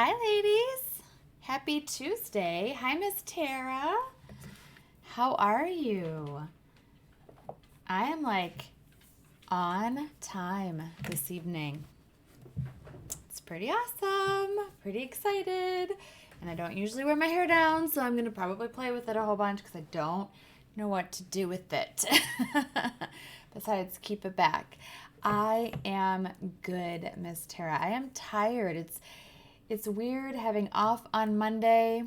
Hi, ladies. Happy Tuesday. Hi, Miss Tara. How are you? I am on time this evening. It's pretty awesome. Pretty excited. And I don't usually wear my hair down, so I'm going to probably play with it a whole bunch because I don't know what to do with it. Besides, keep it back. I am good, Miss Tara. I am tired. It's weird having off on Monday.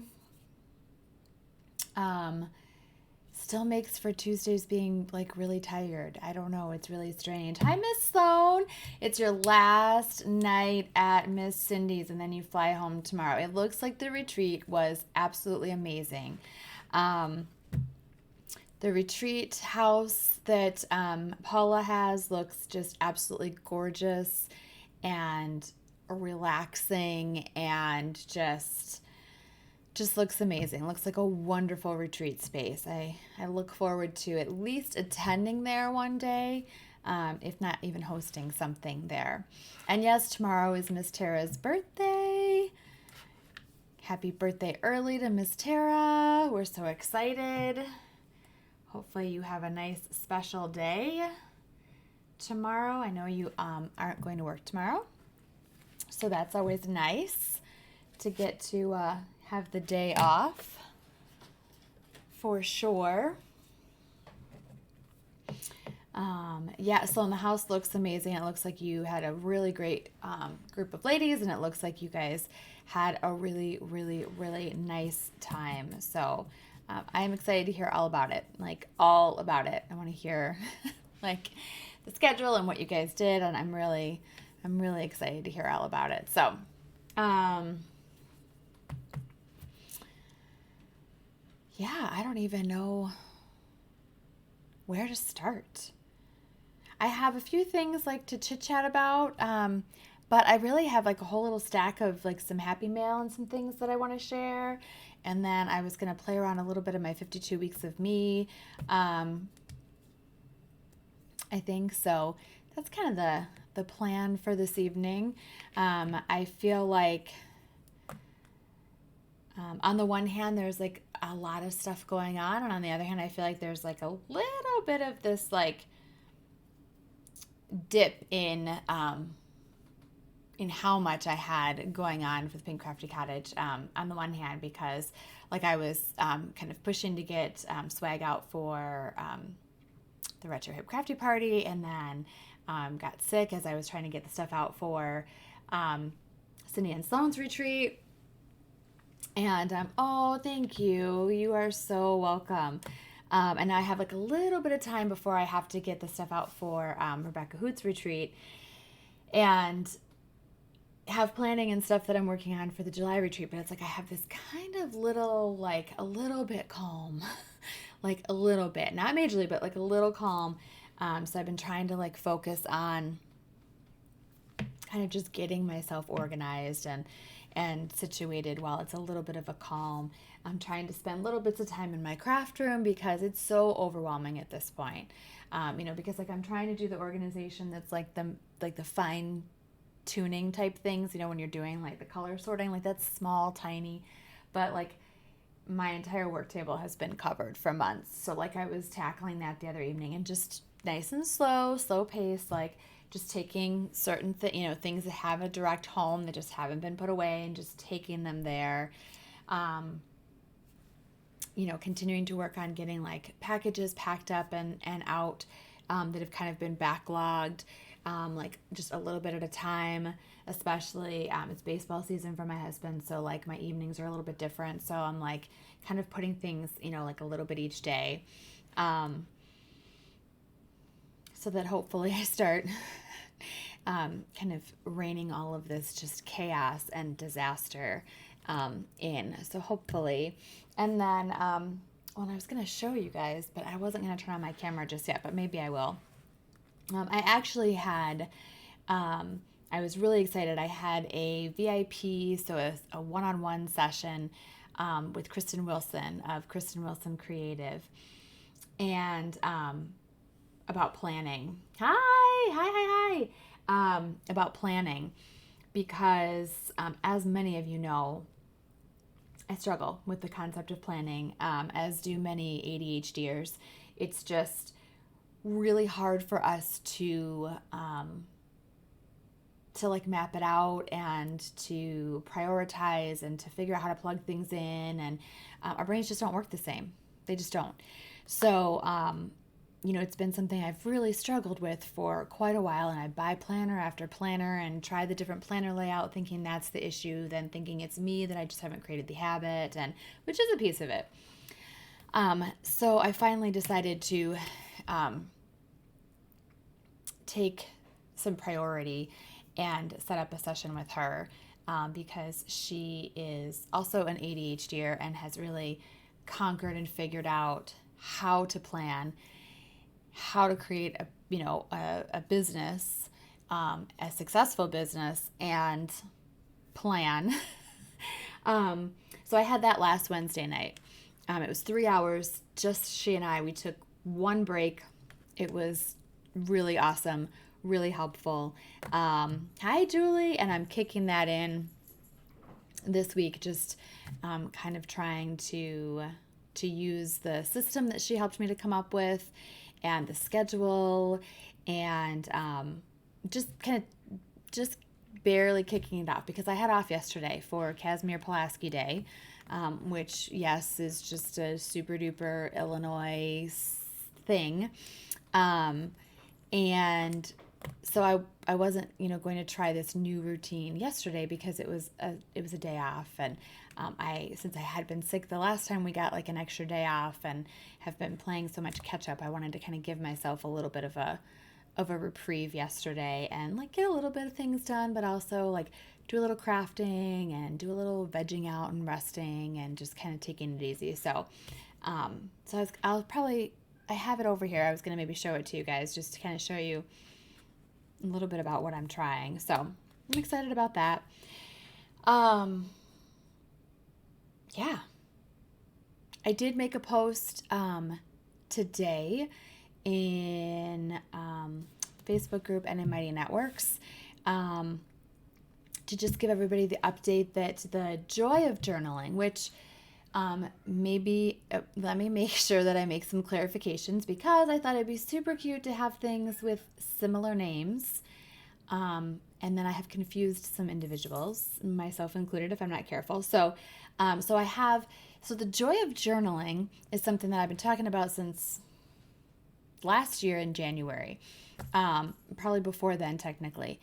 Still makes for Tuesdays being really tired. I don't know. It's really strange. Hi, Miss Sloan. It's your last night at Miss Cindy's, and then you fly home tomorrow. It looks like the retreat was absolutely amazing. The retreat house that Paula has looks just absolutely gorgeous and relaxing and just looks amazing. Looks like a wonderful retreat space. I look forward to at least attending there one day, if not even hosting something there. And yes, tomorrow is Miss Tara's birthday. Happy birthday early to Miss Tara. We're so excited. Hopefully you have a nice special day tomorrow. I know you aren't going to work tomorrow, so that's always nice to get to have the day off for sure. So the house looks amazing. It looks like you had a really great group of ladies, and it looks like you guys had a really, really, really nice time. So I'm excited to hear all about it, all about it. I want to hear the schedule and what you guys did, and I'm really excited to hear all about it. So, I don't even know where to start. I have a few things to chit chat about, but I really have a whole little stack of some happy mail and some things that I want to share. And then I was going to play around a little bit of my 52 weeks of me. I think so. That's kind of the plan for this evening. I feel like on the one hand, there's a lot of stuff going on, and on the other hand, I feel like there's a little bit of this dip in how much I had going on with Pink Crafty Cottage. On the one hand, because I was kind of pushing to get swag out for the Retrohit crafty party, and then got sick as I was trying to get the stuff out for Cindy and Sloan's retreat. And oh, thank you. You are so welcome. And I have a little bit of time before I have to get the stuff out for Rebecca Hoot's retreat, and have planning and stuff that I'm working on for the July retreat. But it's I have this kind of little, a little bit calm, a little bit, not majorly, but a little calm. So I've been trying to focus on kind of just getting myself organized and situated while it's a little bit of a calm. I'm trying to spend little bits of time in my craft room because it's so overwhelming at this point. Because I'm trying to do the organization that's the fine tuning type things, when you're doing the color sorting, that's small, tiny, but my entire work table has been covered for months. So I was tackling that the other evening, and just nice and slow pace, just taking certain things that have a direct home that just haven't been put away, and just taking them there. Continuing to work on getting packages packed up and out that have kind of been backlogged, just a little bit at a time. Especially it's baseball season for my husband, so my evenings are a little bit different. So I'm kind of putting things a little bit each day, so that hopefully I start kind of reining all of this just chaos and disaster in. So hopefully, and then I was going to show you guys, but I wasn't going to turn on my camera just yet, but maybe I will. I actually had, I was really excited. I had a VIP, so a one-on-one session with Kristin Wilson of Kristin Wilson Creative, and about planning. Hi. About planning. because as many of you know, I struggle with the concept of planning, as do many ADHDers. It's just really hard for us to like map it out and to prioritize and to figure out how to plug things in. And our brains just don't work the same. They just don't. So, it's been something I've really struggled with for quite a while. And I buy planner after planner and try the different planner layout, thinking that's the issue, then thinking it's me, that I just haven't created the habit, and which is a piece of it. So I finally decided to take some priority and set up a session with her, because she is also an ADHDer and has really conquered and figured out how to plan, how to create a business, a successful business, and plan. So I had that last Wednesday night. It was 3 hours, just she and I. We took one break. It was really awesome, really helpful. Hi, Julie. And I'm kicking that in this week, just kind of trying to use the system that she helped me to come up with, and the schedule, and just barely kicking it off, because I had off yesterday for Casimir Pulaski Day, which, yes, is just a super duper Illinois thing. And so I wasn't, going to try this new routine yesterday because it was a day off. And since I had been sick the last time, we got like an extra day off and have been playing so much catch up. I wanted to kind of give myself a little bit of a reprieve yesterday and like get a little bit of things done, but also like do a little crafting and do a little vegging out and resting and just kind of taking it easy. So, I have it over here. I was going to maybe show it to you guys just to kind of show you a little bit about what I'm trying. So I'm excited about that. Yeah. I did make a post today in Facebook group and in Mighty Networks to just give everybody the update that the joy of journaling, which maybe let me make sure that I make some clarifications, because I thought it'd be super cute to have things with similar names. And then I have confused some individuals, myself included, if I'm not careful. So the joy of journaling is something that I've been talking about since last year in January, probably before then technically.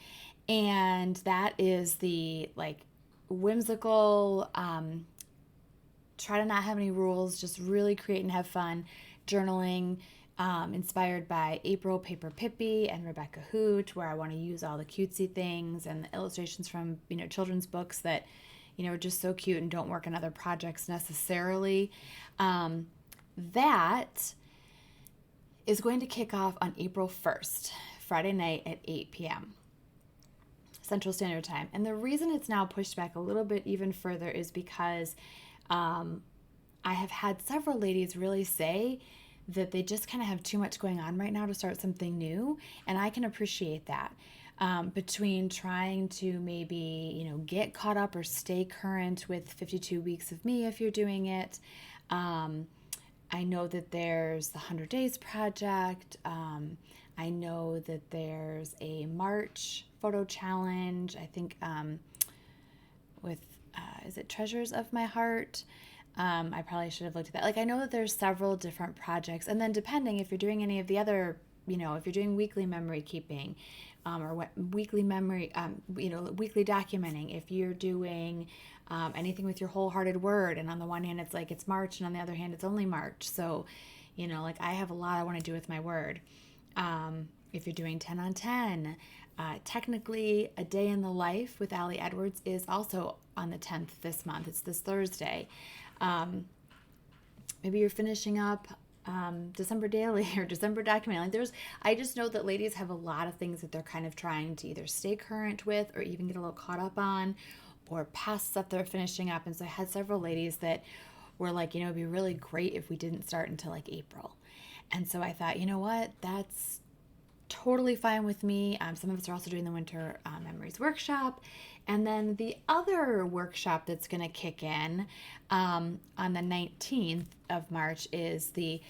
And that is the like whimsical, try to not have any rules, just really create and have fun journaling, inspired by April Paper Pippi and Rebecca Hoot, where I want to use all the cutesy things and the illustrations from, children's books that, are just so cute and don't work in other projects necessarily. That is going to kick off on April 1st, Friday night at 8 p.m. Central Standard Time. And the reason it's now pushed back a little bit even further is because I have had several ladies really say that they just kind of have too much going on right now to start something new. And I can appreciate that. Between trying to maybe, get caught up or stay current with 52 Weeks of Me if you're doing it. I know that there's the 100 Days Project. I know that there's a March photo challenge, I think, with, is it Treasures of My Heart? I probably should have looked at that. Like, I know that there's several different projects. And then depending if you're doing any of the other, if you're doing weekly memory keeping, or what weekly memory, weekly documenting, if you're doing anything with your wholehearted word, and on the one hand it's like it's March, and on the other hand it's only March, so like I have a lot I want to do with my word. If you're doing 10 on 10, technically A Day in the Life with Allie Edwards is also on the 10th this month. It's this Thursday. Maybe you're finishing up December Daily or December Document. Like I just know that ladies have a lot of things that they're kind of trying to either stay current with or even get a little caught up on, or past stuff they're finishing up. And so I had several ladies that were like, it'd be really great if we didn't start until like April. And so I thought, you know what, that's totally fine with me. Some of us are also doing the Winter Memories Workshop. And then the other workshop that's going to kick in on the 19th of March is the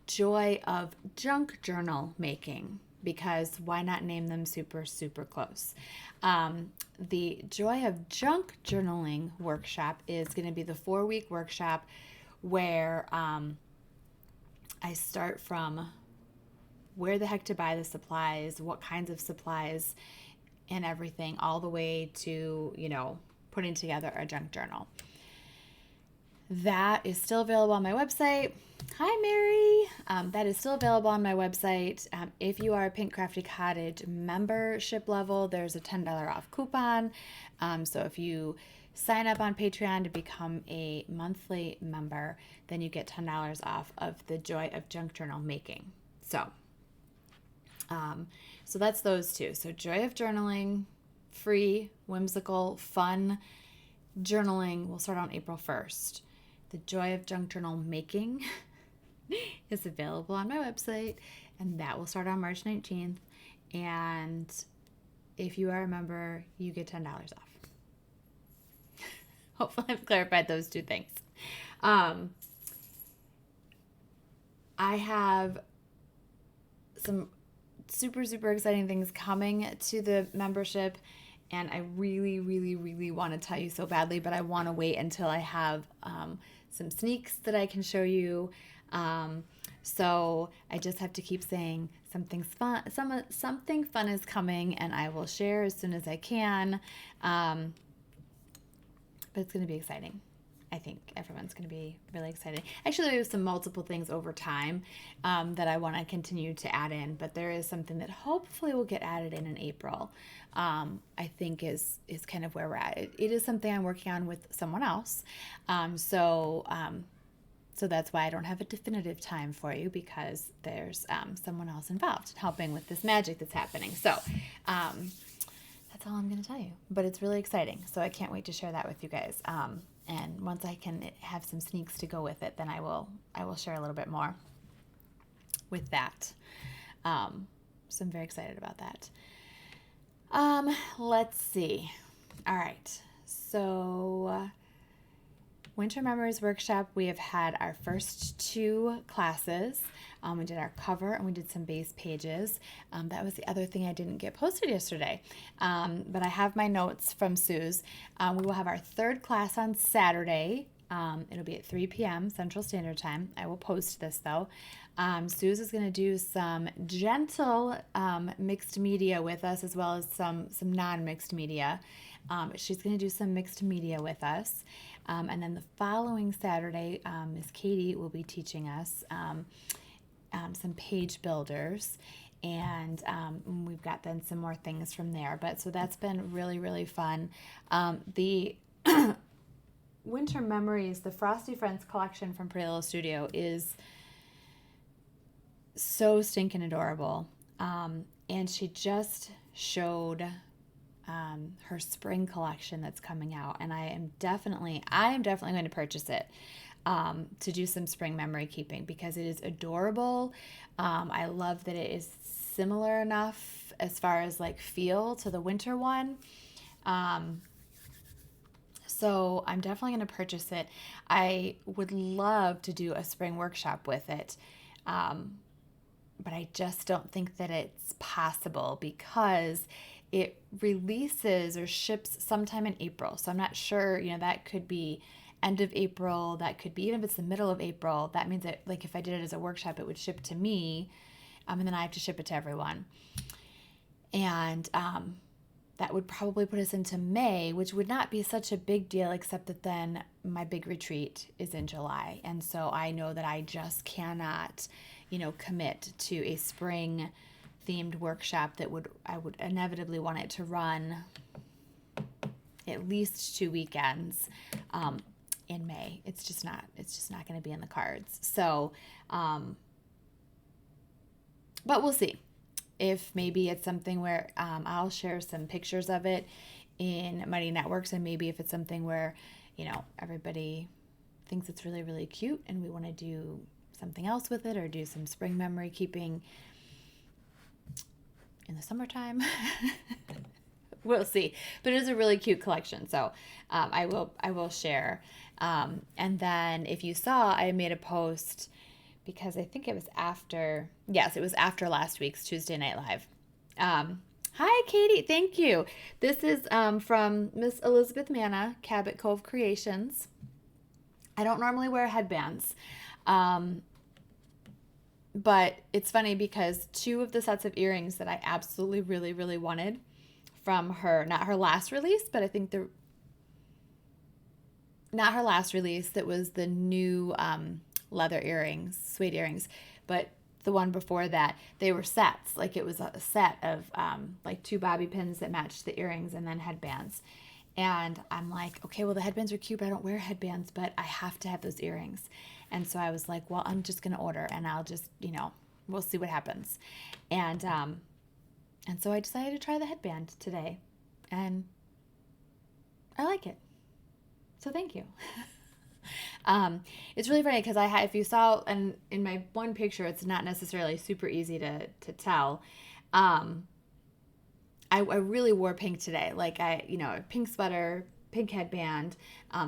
Joy of Junk Journal Making, because why not name them super, super close? The Joy of Junk Journaling Workshop is going to be the 4-week workshop where I start from where the heck to buy the supplies, what kinds of supplies, and everything, all the way to, putting together a junk journal. That is still available on my website. Hi, Mary. That is still available on my website. If you are a Pink Crafty Cottage membership level, there's a $10 off coupon. So if you sign up on Patreon to become a monthly member, then you get $10 off of the Joy of Junk Journal Making. So that's those two. So Joy of Journaling, free, whimsical, fun journaling will start on April 1st. The Joy of Junk Journal Making is available on my website, and that will start on March 19th. And if you are a member, you get $10 off. Hopefully I've clarified those two things. I have some super, super exciting things coming to the membership, and I really, really, really want to tell you so badly, but I want to wait until I have some sneaks that I can show you. So I just have to keep saying something fun is coming, and I will share as soon as I can. But it's going to be exciting. I think everyone's going to be really excited. Actually, there's some multiple things over time that I want to continue to add in, but there is something that hopefully will get added in April. I think is kind of where we're at. It is something I'm working on with someone else. So that's why I don't have a definitive time for you, because there's someone else involved helping with this magic that's happening. So that's all I'm going to tell you. But it's really exciting. So I can't wait to share that with you guys. And once I can have some sneaks to go with it, then I will share a little bit more with that. So I'm very excited about that. Let's see. All right. So Winter Memories Workshop, we have had our first 2 classes. We did our cover and we did some base pages. That was the other thing I didn't get posted yesterday. But I have my notes from Sue's. We will have our 3rd class on Saturday. It'll be at 3 p.m. Central Standard Time. I will post this though. Sue's is going to do some gentle mixed media with us, as well as some non-mixed media. She's going to do some mixed media with us. And then the following Saturday, Miss Katie will be teaching us some page builders, and we've got then some more things from there. But so that's been really, really fun. The Winter Memories, the Frosty Friends collection from Ellies Studio is so stinking adorable. And she just showed her spring collection that's coming out, and I am definitely going to purchase it to do some spring memory keeping, because it is adorable. I love that it is similar enough as far as like feel to the winter one. So I'm definitely going to purchase it. I would love to do a spring workshop with it. But I just don't think that it's possible, because it releases or ships sometime in April. So I'm not sure, that could be end of April. That could be, even if it's the middle of April, that means that, like, if I did it as a workshop, it would ship to me, and then I have to ship it to everyone. And that would probably put us into May, which would not be such a big deal, except that then my big retreat is in July. And so I know that I just cannot, commit to a spring themed workshop that I would inevitably want it to run at least 2 weekends in May. It's just not going to be in the cards. So, but we'll see. If maybe it's something where I'll share some pictures of it in Mighty Networks, and maybe if it's something where, everybody thinks it's really, really cute and we want to do something else with it, or do some spring memory keeping, in the summertime. We'll see. But it is a really cute collection. So I will share. And then if you saw, I made a post because I think it was after, yes, it was after last week's Tuesday Night Live. Hi, Katie. Thank you. This is from Miss Elizabeth Manna, Cabot Cove Creations. I don't normally wear headbands. But it's funny because two of the sets of earrings that I absolutely really, really wanted from her, not her last release, but I think not her last release, that was the new leather earrings, suede earrings, but the one before that, they were sets. Like it was a set of like two bobby pins that matched the earrings and then headbands. And I'm like, okay, well, the headbands are cute, but I don't wear headbands, but I have to have those earrings. And so I was like, well, I'm just going to order and I'll just, we'll see what happens. And so I decided to try the headband today and I like it. So thank you. It's really funny because if you saw, and in my one picture, it's not necessarily super easy to tell. I really wore pink today. Like a pink sweater, pink headband.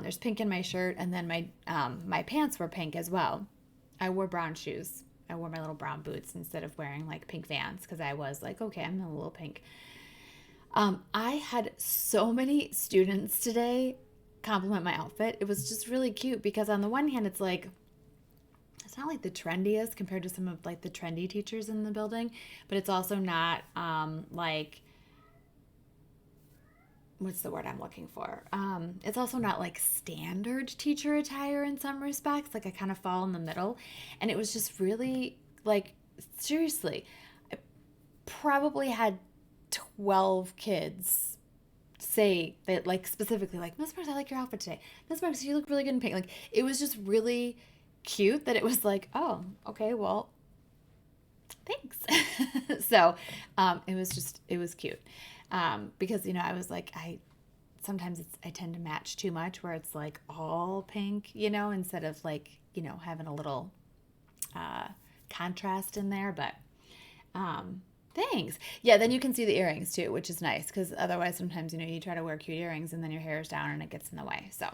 There's pink in my shirt, and then my pants were pink as well. I wore brown shoes. I wore my little brown boots instead of wearing like pink Vans because I was like, okay, I'm a little pink. I had so many students today compliment my outfit. It was just really cute because on the one hand, it's like, it's not like the trendiest compared to some of like the trendy teachers in the building, but it's also not like, what's the word I'm looking for? It's also not like standard teacher attire in some respects. Like I kind of fall in the middle. And it was just really like, seriously, I probably had 12 kids say that, like specifically like, Miss Marks, I like your outfit today. Miss Marks, you look really good in pink. Like it was just really cute that it was like, oh, okay, well, thanks. So it was cute. Because, I was like, sometimes I tend to match too much where it's like all pink, instead of like, having a little, contrast in there, but, thanks. Yeah. Then you can see the earrings too, which is nice. Cause otherwise sometimes, you try to wear cute earrings and then your hair is down and it gets in the way. So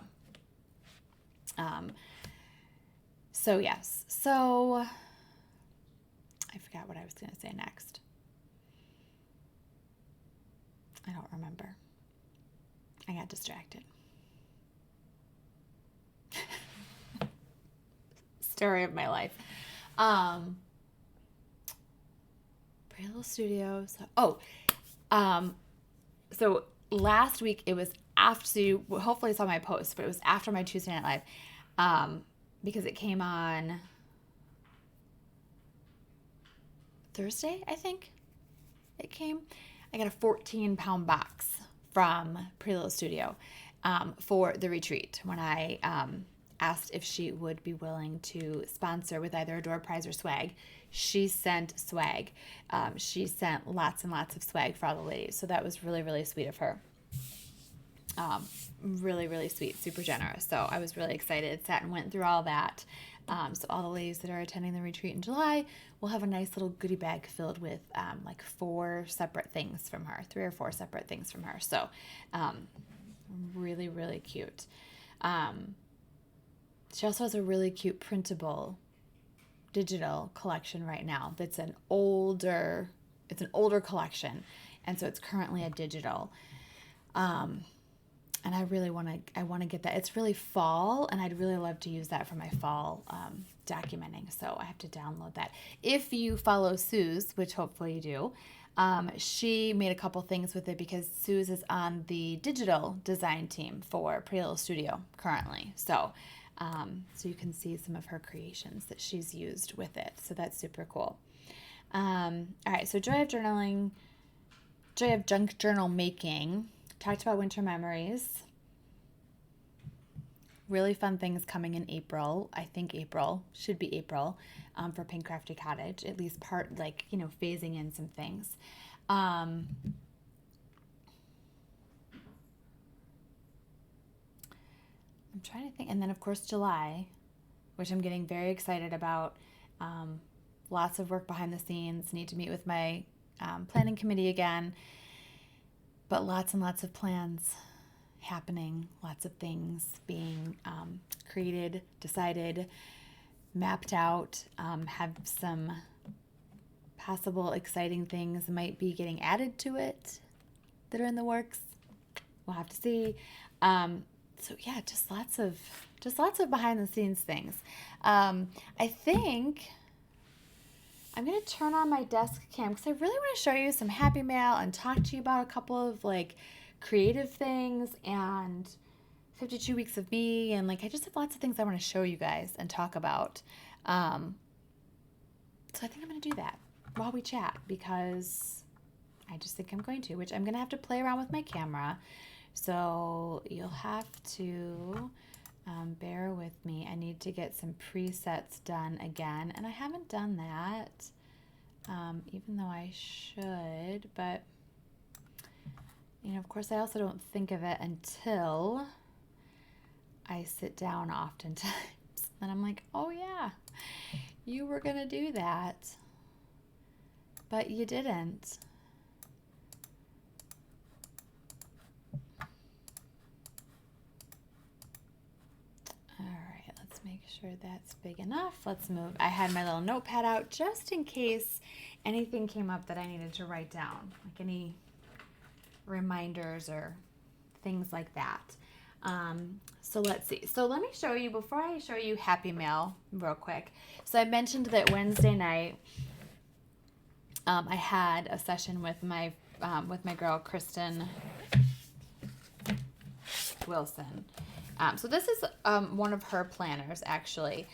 yes. So I forgot what I was going to say next. I don't remember. I got distracted. Story of my life. Pretty Little Studio. So last week it was after, so you hopefully saw my post, but it was after my Tuesday Night Live, because it came on Thursday, I think it came. I got a 14-pound box from Pretty Little Studio for the retreat when I asked if she would be willing to sponsor with either a door prize or swag. She sent swag. She sent lots and lots of swag for all the ladies. So that was really, really sweet of her. Really, really sweet, super generous. So I was really excited. Sat and went through all that. So all the ladies that are attending the retreat in July will have a nice little goodie bag filled with like 4 separate things from her, 3 or 4 separate things from her. So really, really cute. She also has a really cute printable digital collection right now that's an older collection. And so it's currently a digital. And I really want to get that. It's really fall, and I'd really love to use that for my fall documenting. So I have to download that. If you follow Suze, which hopefully you do, she made a couple things with it because Suze is on the digital design team for Pretty Little Studio currently. So you can see some of her creations that she's used with it. So that's super cool. All right, so Joy of Journaling, Joy of Junk Journal Making. Talked about winter memories. Really fun things coming in April. I think April should be April for Pink Crafty Cottage. At least part, like, phasing in some things. I'm trying to think. And then, of course, July, which I'm getting very excited about. Lots of work behind the scenes. Need to meet with my planning committee again, but lots and lots of plans happening, lots of things being created, decided, mapped out, have some possible exciting things might be getting added to it that are in the works. We'll have to see. So yeah, just lots of behind the scenes things. I think I'm going to turn on my desk cam because I really want to show you some happy mail and talk to you about a couple of like creative things and 52 weeks of me, and like I just have lots of things I want to show you guys and talk about. So I think I'm going to do that while we chat because I just think I'm going to, which I'm going to have to play around with my camera. So you'll have to bear with me. I need to get some presets done again, and I haven't done that, even though I should, but you know, of course, I also don't think of it until I sit down oftentimes. And I'm like, oh yeah, you were going to do that, but you didn't. All right, let's make sure that's big enough. Let's move. I had my little notepad out just in case anything came up that I needed to write down, like any reminders or things like that. So let's see. So let me show you, before I show you Happy Mail real quick. So I mentioned that Wednesday night I had a session with my girl Kristin Wilson. So this is one of her planners actually,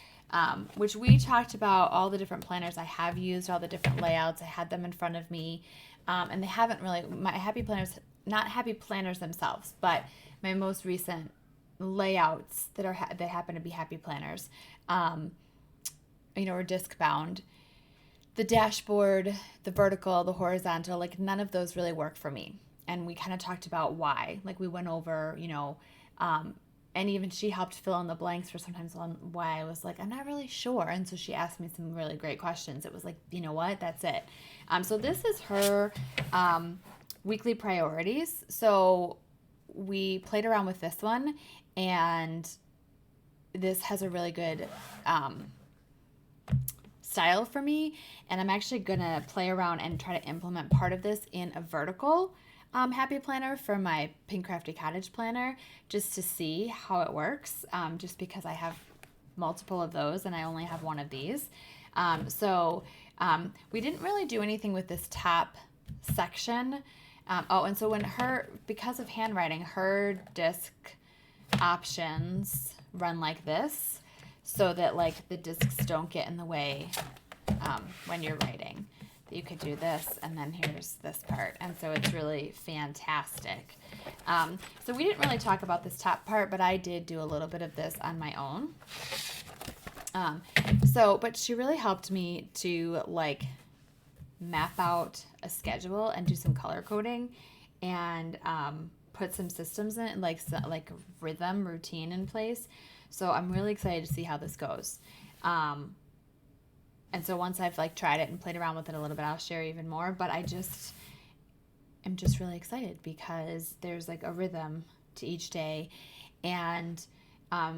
which we talked about all the different planners I have used, all the different layouts. I had them in front of me, and they haven't really, my happy planners, not happy planners themselves, but my most recent layouts that happen to be happy planners, you know, are disc bound. The dashboard, the vertical, the horizontal, like none of those really work for me. And we kind of talked about why. Like we went over, you know, and even she helped fill in the blanks for sometimes on why I was like, I'm not really sure. And so she asked me some really great questions. It was like, you know what, that's it. So this is her weekly priorities. So we played around with this one, and this has a really good style for me. And I'm actually going to play around and try to implement part of this in a vertical happy planner for my Pink Crafty Cottage planner, just to see how it works, just because I have multiple of those and I only have one of these. So we didn't really do anything with this top section. And so because of handwriting, her disc options run like this, so that like the discs don't get in the way when you're writing. You could do this, and then here's this part, and so it's really fantastic. So we didn't really talk about this top part, but I did do a little bit of this on my own. But she really helped me to like map out a schedule and do some color coding, and put some systems in it, like rhythm, routine in place. So I'm really excited to see how this goes. And so once I've like tried it and played around with it a little bit, I'll share even more. But I'm just really excited because there's like a rhythm to each day, and I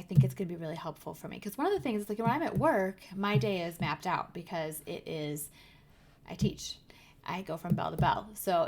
think it's going to be really helpful for me. Because one of the things is like when I'm at work, my day is mapped out because I teach. I go from bell to bell. So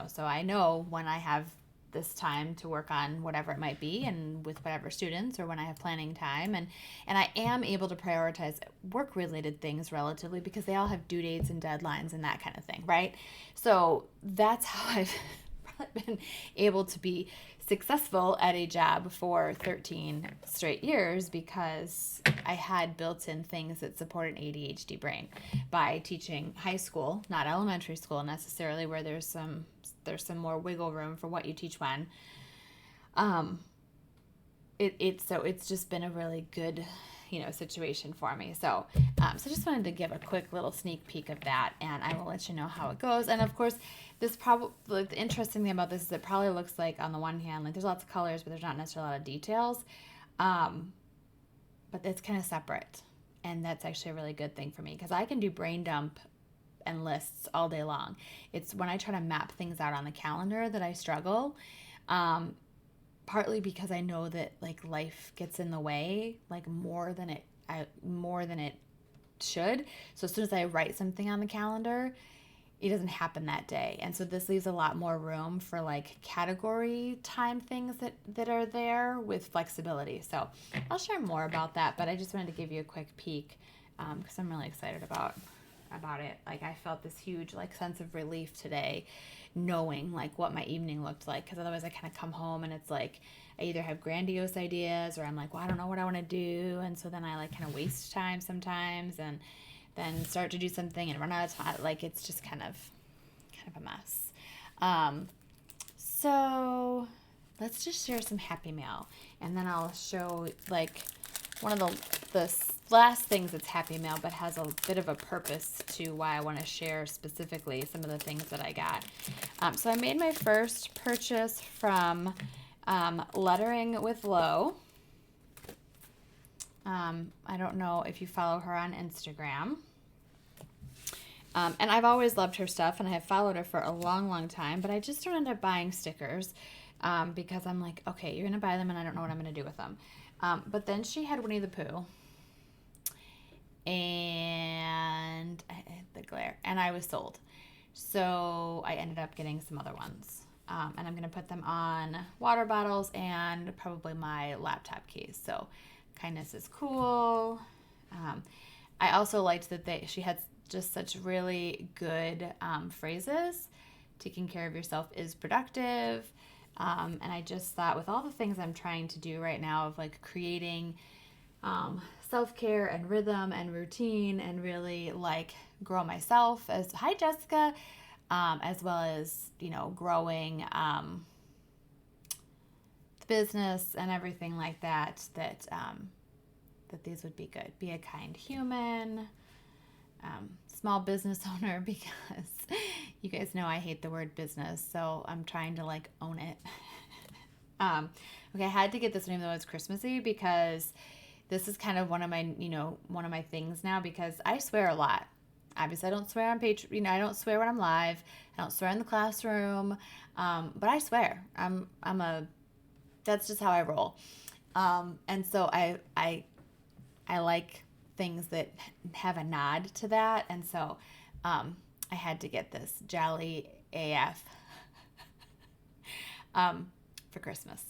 so I know when I have this time to work on whatever it might be, and with whatever students, or when I have planning time, and I am able to prioritize work related things relatively because they all have due dates and deadlines and that kind of thing, right? So that's how I've probably been able to be successful at a job for 13 straight years, because I had built-in things that support an ADHD brain by teaching high school, not elementary school necessarily, where there's some more wiggle room for what you teach when. It's just been a really good, situation for me. So just wanted to give a quick little sneak peek of that, and I will let you know how it goes. And of course, this the interesting thing about this is it probably looks like, on the one hand, like there's lots of colors, but there's not necessarily a lot of details. But it's kind of separate, and that's actually a really good thing for me, because I can do brain dump and lists all day long. It's when I try to map things out on the calendar that I struggle. Partly because I know that like life gets in the way, like more than it should. So as soon as I write something on the calendar, it doesn't happen that day. And so this leaves a lot more room for like category time things that are there with flexibility. So I'll share more about that, but I just wanted to give you a quick peek because I'm really excited about it. Like I felt this huge like sense of relief today knowing like what my evening looked like, because otherwise I kind of come home and it's like I either have grandiose ideas or I'm like, well, I don't know what I want to do, and so then I like kind of waste time sometimes and then start to do something and run out of time. Like it's just kind of a mess. So let's just share some happy mail, and then I'll show like one of the last things that's happy mail but has a bit of a purpose to why I want to share specifically some of the things that I got. So I made my first purchase from Lettering with Lo. I don't know if you follow her on Instagram. And I've always loved her stuff, and I have followed her for a long, long time, but I just don't end up buying stickers because I'm like, okay, you're going to buy them, and I don't know what I'm going to do with them. But then she had Winnie the Pooh, and the glare, and I was sold. So I ended up getting some other ones. And I'm going to put them on water bottles and probably my laptop case. So kindness is cool. I also liked that she had just such really good phrases. Taking care of yourself is productive. And I just thought with all the things I'm trying to do right now of like creating self-care and rhythm and routine and really like grow myself as, hi Jessica, as well as, you know, growing the business and everything like that, that these would be good. Be a kind human, small business owner, because you guys know I hate the word business, so I'm trying to like own it. Okay, I had to get this one even though it's Christmassy, because this is kind of one of my things now, because I swear a lot. Obviously, I don't swear on page, I don't swear when I'm live. I don't swear in the classroom, but I swear. That's just how I roll. And so I like things that have a nod to that, and so I had to get this Jolly AF for Christmas.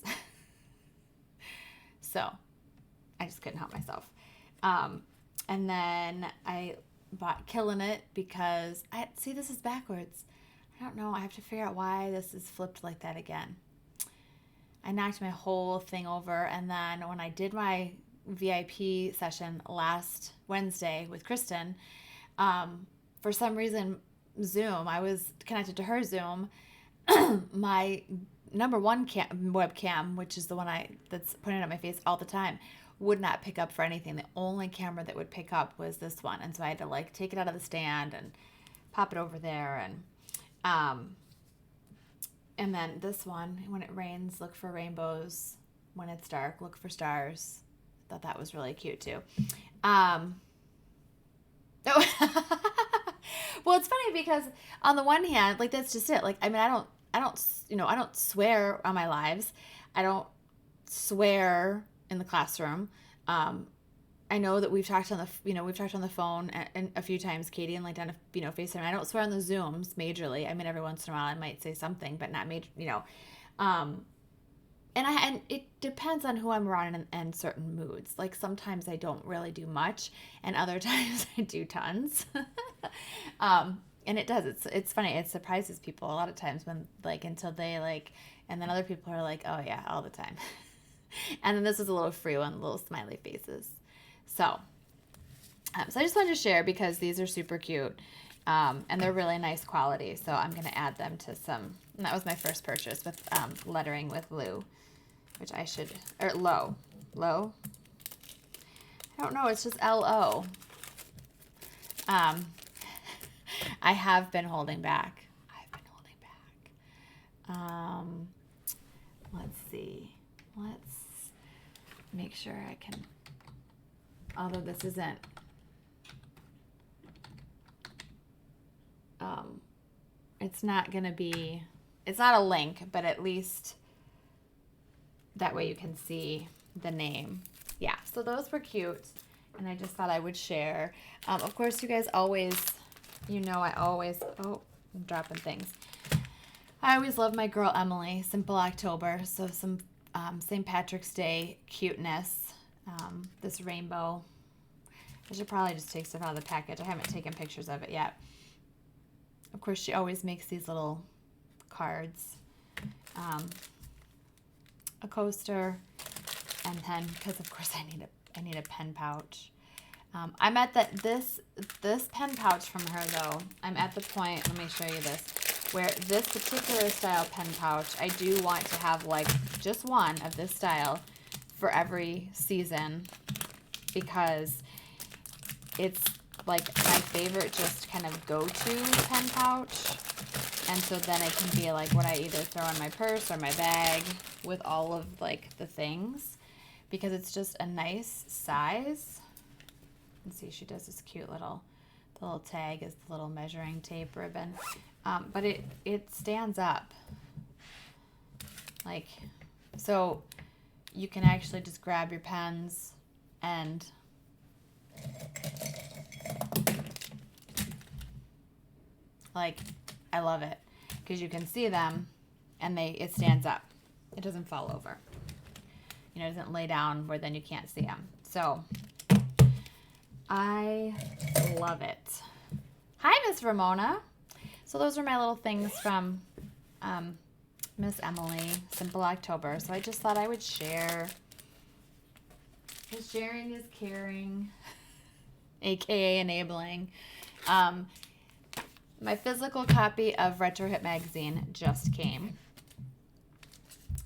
So I just couldn't help myself. And then I bought Killing It because this is backwards. I don't know. I have to figure out why this is flipped like that again. I knocked my whole thing over, and then when I did my VIP session last Wednesday with Kristin, for some reason Zoom, I was connected to her Zoom, my number one webcam, which is the one that's pointed at my face all the time, would not pick up for anything. The only camera that would pick up was this one, and so I had to like take it out of the stand and pop it over there, and then this one, when it rains, look for rainbows. When it's dark, look for stars. I thought that was really cute too. Well, it's funny because on the one hand, like that's just it. Like, I mean, I don't swear on my lives. I don't swear in the classroom. I know that we've talked on the phone and a few times, Katie, and like done FaceTime. I don't swear on the Zooms majorly. I mean, every once in a while I might say something, but not major. And it depends on who I'm around and certain moods. Like sometimes I don't really do much, and other times I do tons. And it does. It's funny. It surprises people a lot of times when like until they like, and then other people are like, oh yeah, all the time. And then this is a little free one, little smiley faces. So I just wanted to share because these are super cute, and they're really nice quality. So I'm going to add them to some. And that was my first purchase with Lettering with Lou, which I should, or Lo. I don't know. It's just L-O. I have been holding back. Let's see. Let's make sure I can, although this isn't, it's not going to be, it's not a link, but at least that way you can see the name. Yeah, so those were cute, and I just thought I would share. Of course, you guys always, I always, oh, I'm dropping things. I always love my girl Emily, Simple October, so some St. Patrick's Day cuteness. This rainbow. I should probably just take stuff out of the package. I haven't taken pictures of it yet. Of course, she always makes these little cards. A coaster, and then, because of course I need a pen pouch. I'm at this pen pouch from her though. I'm at the point, let me show you this, where this particular style pen pouch, I do want to have like just one of this style for every season, because it's like my favorite just kind of go-to pen pouch. And so then it can be like what I either throw in my purse or my bag with all of like the things, because it's just a nice size. You can see she does this cute little, the little tag is the little measuring tape ribbon. But it stands up. Like, so you can actually just grab your pens and like, I love it because you can see them and it stands up. It doesn't fall over. It doesn't lay down where then you can't see them. So I love it. Hi, Miss Ramona. So those are my little things from Miss Emily, Simple October. So I just thought I would share. Because sharing is caring, aka enabling. My physical copy of Retrohit magazine just came.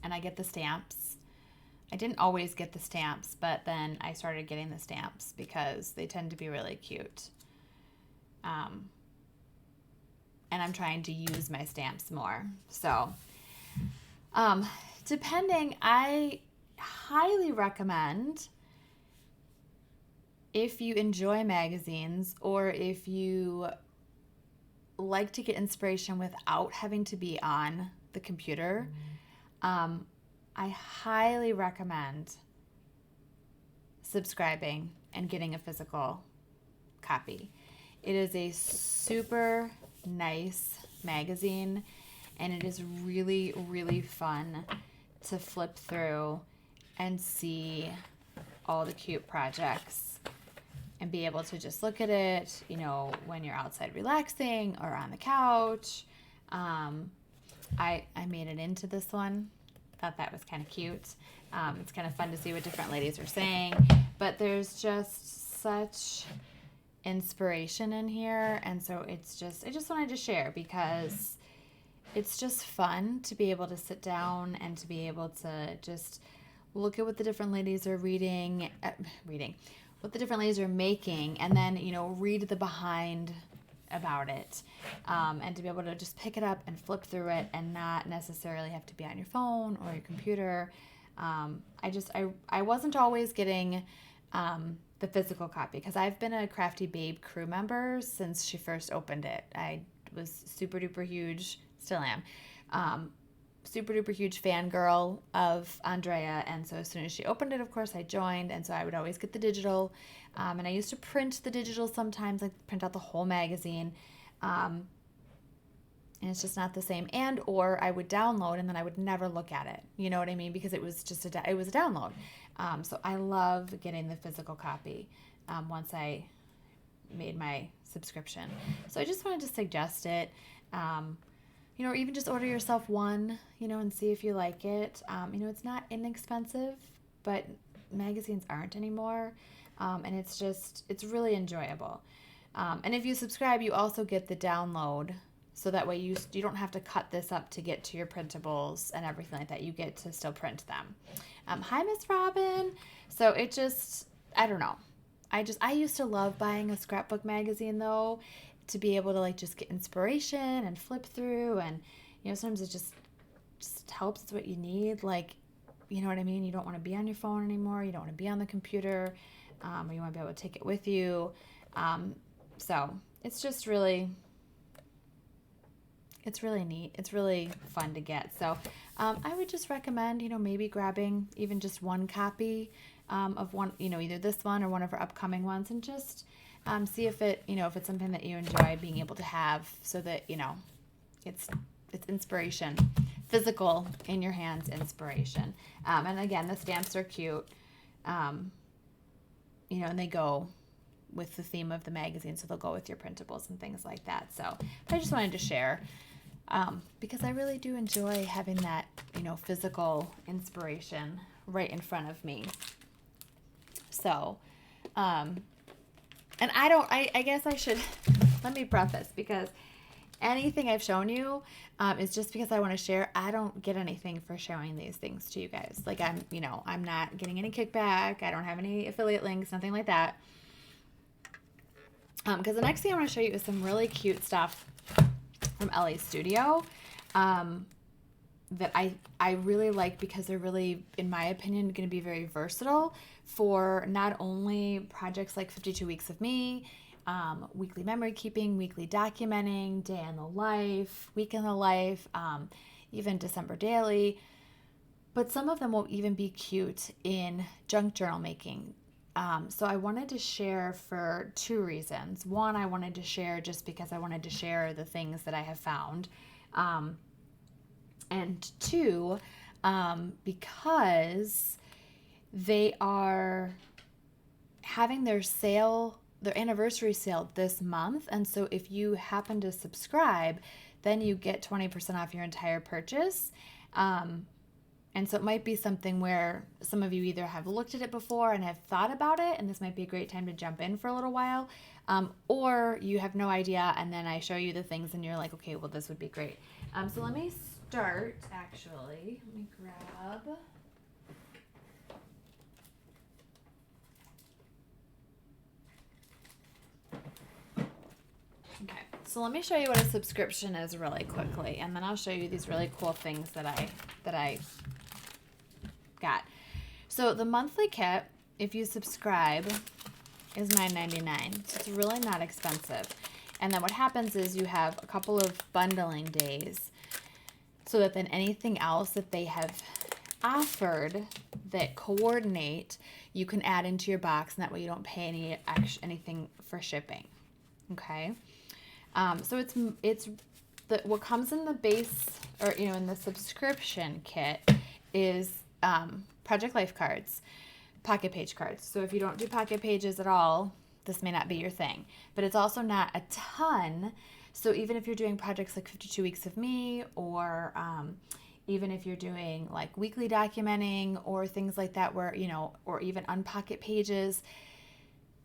And I get the stamps. I didn't always get the stamps, but then I started getting the stamps because they tend to be really cute. And I'm trying to use my stamps more. So, depending, I highly recommend, if you enjoy magazines or if you like to get inspiration without having to be on the computer, I highly recommend subscribing and getting a physical copy. It is a super nice magazine, and it is really, really fun to flip through and see all the cute projects and be able to just look at it, when you're outside relaxing or on the couch. I made it into this one. Thought that was kind of cute. It's kind of fun to see what different ladies are saying, but there's just such inspiration in here, and so I just wanted to share because it's just fun to be able to sit down and to be able to just look at what the different ladies are what the different ladies are making, and then read the behind about it, and to be able to just pick it up and flip through it and not necessarily have to be on your phone or your computer. I wasn't always getting the physical copy because I've been a Crafty Babe crew member since she first opened it. I was super duper huge, still am, super duper huge fangirl of Andrea, and so as soon as she opened it, of course, I joined, and so I would always get the digital, and I used to print the digital sometimes, like print out the whole magazine, and it's just not the same, or I would download and then I would never look at it, you know what I mean, because it was just it was a download. So I love getting the physical copy once I made my subscription. So I just wanted to suggest it. Or even just order yourself one, and see if you like it. It's not inexpensive, but magazines aren't anymore. And it's really enjoyable. And if you subscribe, you also get the download. So that way you don't have to cut this up to get to your printables and everything like that. You get to still print them. Hi, Miss Robin. So I don't know. I used to love buying a scrapbook magazine though, to be able to just get inspiration and flip through, and sometimes it just helps. It's what you need, you know what I mean, you don't want to be on your phone anymore, you don't want to be on the computer, or you want to be able to take it with you, so it's just really it's really neat. It's really fun to get. So I would just recommend, maybe grabbing even just one copy of one, either this one or one of our upcoming ones, and just see if if it's something that you enjoy being able to have, so that, it's inspiration, physical in your hands inspiration. And again, the stamps are cute, and they go with the theme of the magazine, so they'll go with your printables and things like that. So I just wanted to share, because I really do enjoy having that, physical inspiration right in front of me. So, and I guess I should, let me preface, because anything I've shown you is just because I want to share. I don't get anything for showing these things to you guys. Like I'm not getting any kickback. I don't have any affiliate links, nothing like that. Because the next thing I want to show you is some really cute stuff from Ellies Studio that I really like, because they're really, in my opinion, going to be very versatile for not only projects like 52 Weeks of Me, weekly memory keeping, weekly documenting, day in the life, week in the life, even December daily, but some of them will even be cute in junk journal making. So I wanted to share for two reasons. One, I wanted to share just because I wanted to share the things that I have found. And two, because they are having their anniversary sale this month. And so if you happen to subscribe, then you get 20% off your entire purchase. And so it might be something where some of you either have looked at it before and have thought about it, and this might be a great time to jump in for a little while, or you have no idea, and then I show you the things and you're like, okay, well, this would be great. So let me start, actually. Let me grab... Okay, so let me show you what a subscription is really quickly, and then I'll show you these really cool things that I got. So the monthly kit, if you subscribe, is $9.99. So it's really not expensive. And then what happens is you have a couple of bundling days, so that then anything else that they have offered that coordinate, you can add into your box, and that way you don't pay anything for shipping. Okay. So it's what comes in the base, or in the subscription kit, is project life cards, pocket page cards. So if you don't do pocket pages at all, this may not be your thing. But it's also not a ton. So even if you're doing projects like 52 Weeks of Me, or even if you're doing like weekly documenting or things like that, where or even unpocket pages,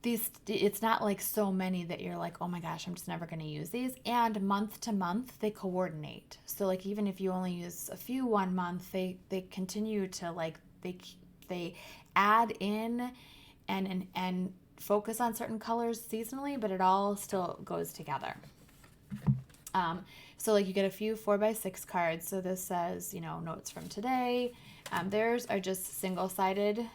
it's not like so many that you're like, oh my gosh, I'm just never going to use these. And month to month, they coordinate. So like even if you only use a few one month, they continue to like, they add in and focus on certain colors seasonally, but it all still goes together. So like you get a few 4x6 cards. So this says, notes from today. Theirs are just single-sided.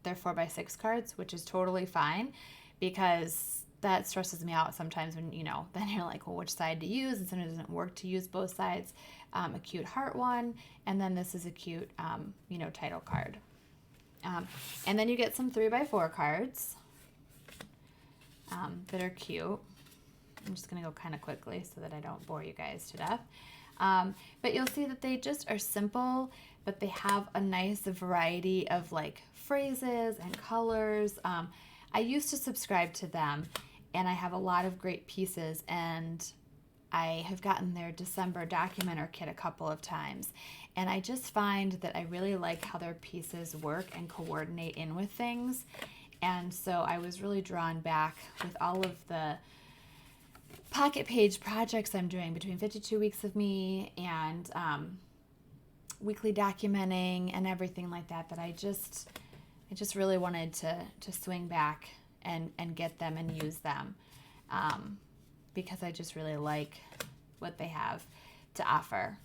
They're 4x6 cards, which is totally fine, because that stresses me out sometimes when, then you're like, well, which side to use? And sometimes it doesn't work to use both sides. A cute heart one. And then this is a cute, title card. And then you get some 3x4 cards that are cute. I'm just going to go kind of quickly so that I don't bore you guys to death. But you'll see that they just are simple, but they have a nice variety of like phrases and colors. I used to subscribe to them, and I have a lot of great pieces, and I have gotten their December documenter kit a couple of times, and I just find that I really like how their pieces work and coordinate in with things. And so I was really drawn back with all of the pocket page projects I'm doing between 52 Weeks of Me and weekly documenting and everything like that, that I just really wanted to swing back and get them and use them, because I just really like what they have to offer.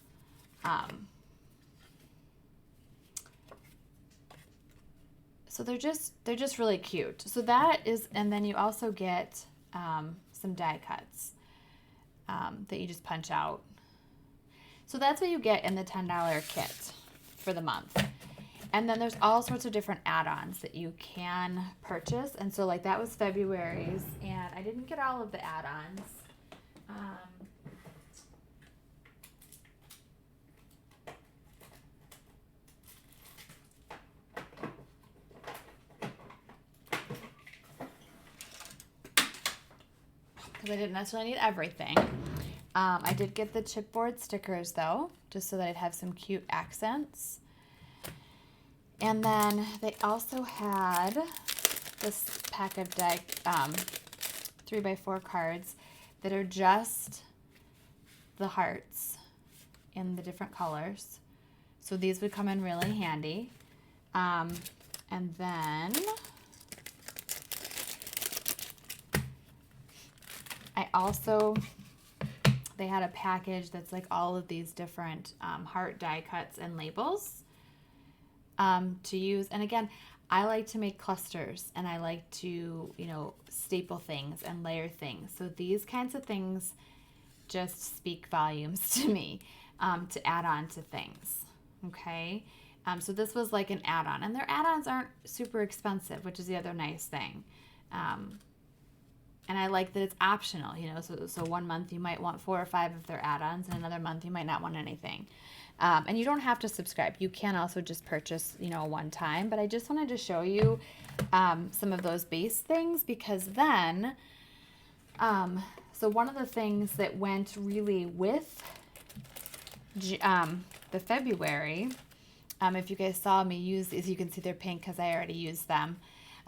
So they're just really cute. So that is, and then you also get some die cuts. that you just punch out. So that's what you get in the $10 kit for the month. And then there's all sorts of different add-ons that you can purchase. And so like that was February's, and I didn't get all of the add-ons. Because I didn't necessarily need everything. I did get the chipboard stickers though, just so that I'd have some cute accents. And then they also had this pack of 3x4 cards that are just the hearts in the different colors. So these would come in really handy. And then they had a package that's like all of these different heart die cuts and labels to use. And again, I like to make clusters, and I like to, staple things and layer things. So these kinds of things just speak volumes to me to add on to things. Okay. So this was like an add-on, and their add-ons aren't super expensive, which is the other nice thing. And I like that it's optional, so 1 month you might want 4 or 5 of their add-ons, and another month you might not want anything. And you don't have to subscribe. You can also just purchase, one time. But I just wanted to show you some of those base things, because then, so one of the things that went really with the February, if you guys saw me use these, you can see they're pink because I already used them.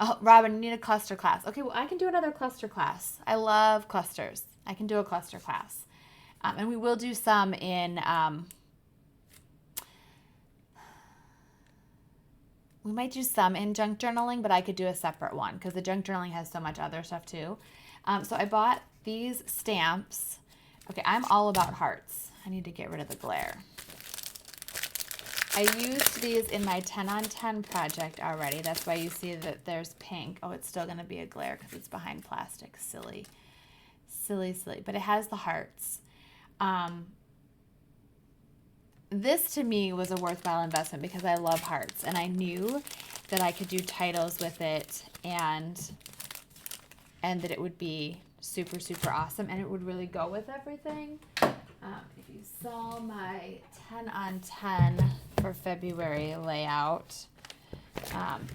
Oh, Robin, you need a cluster class. Okay, well, I can do another cluster class. I love clusters. I can do a cluster class. And we will do some in, we might do some in junk journaling, but I could do a separate one because the junk journaling has so much other stuff too. So I bought these stamps. Okay, I'm all about hearts. I need to get rid of the glare. I used these in my 10 on 10 project already. That's why you see that there's pink. Oh, it's still going to be a glare because it's behind plastic. Silly. Silly, silly. But it has the hearts. This to me was a worthwhile investment because I love hearts. And I knew that I could do titles with it and that it would be super, super awesome. And it would really go with everything. If you saw my 10 on 10 for February layout,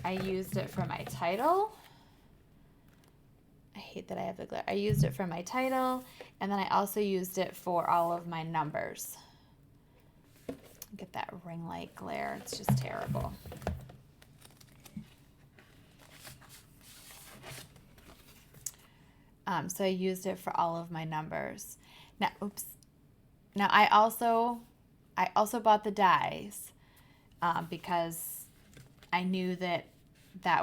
I used it for my title. I hate that I have the glare. I used it for my title, and then I also used it for all of my numbers. Get that ring light glare. It's just terrible. So I used it for all of my numbers. Now, oops. Now I also bought the dies because I knew that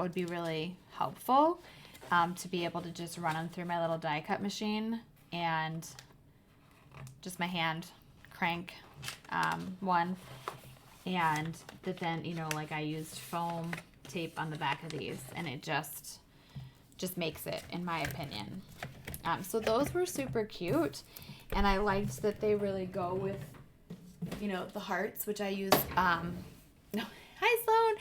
would be really helpful to be able to just run them through my little die cut machine and just my hand crank one, and that then like I used foam tape on the back of these, and it just makes it, in my opinion. So those were super cute. And I liked that they really go with, the hearts, which I use, no, hi Sloan.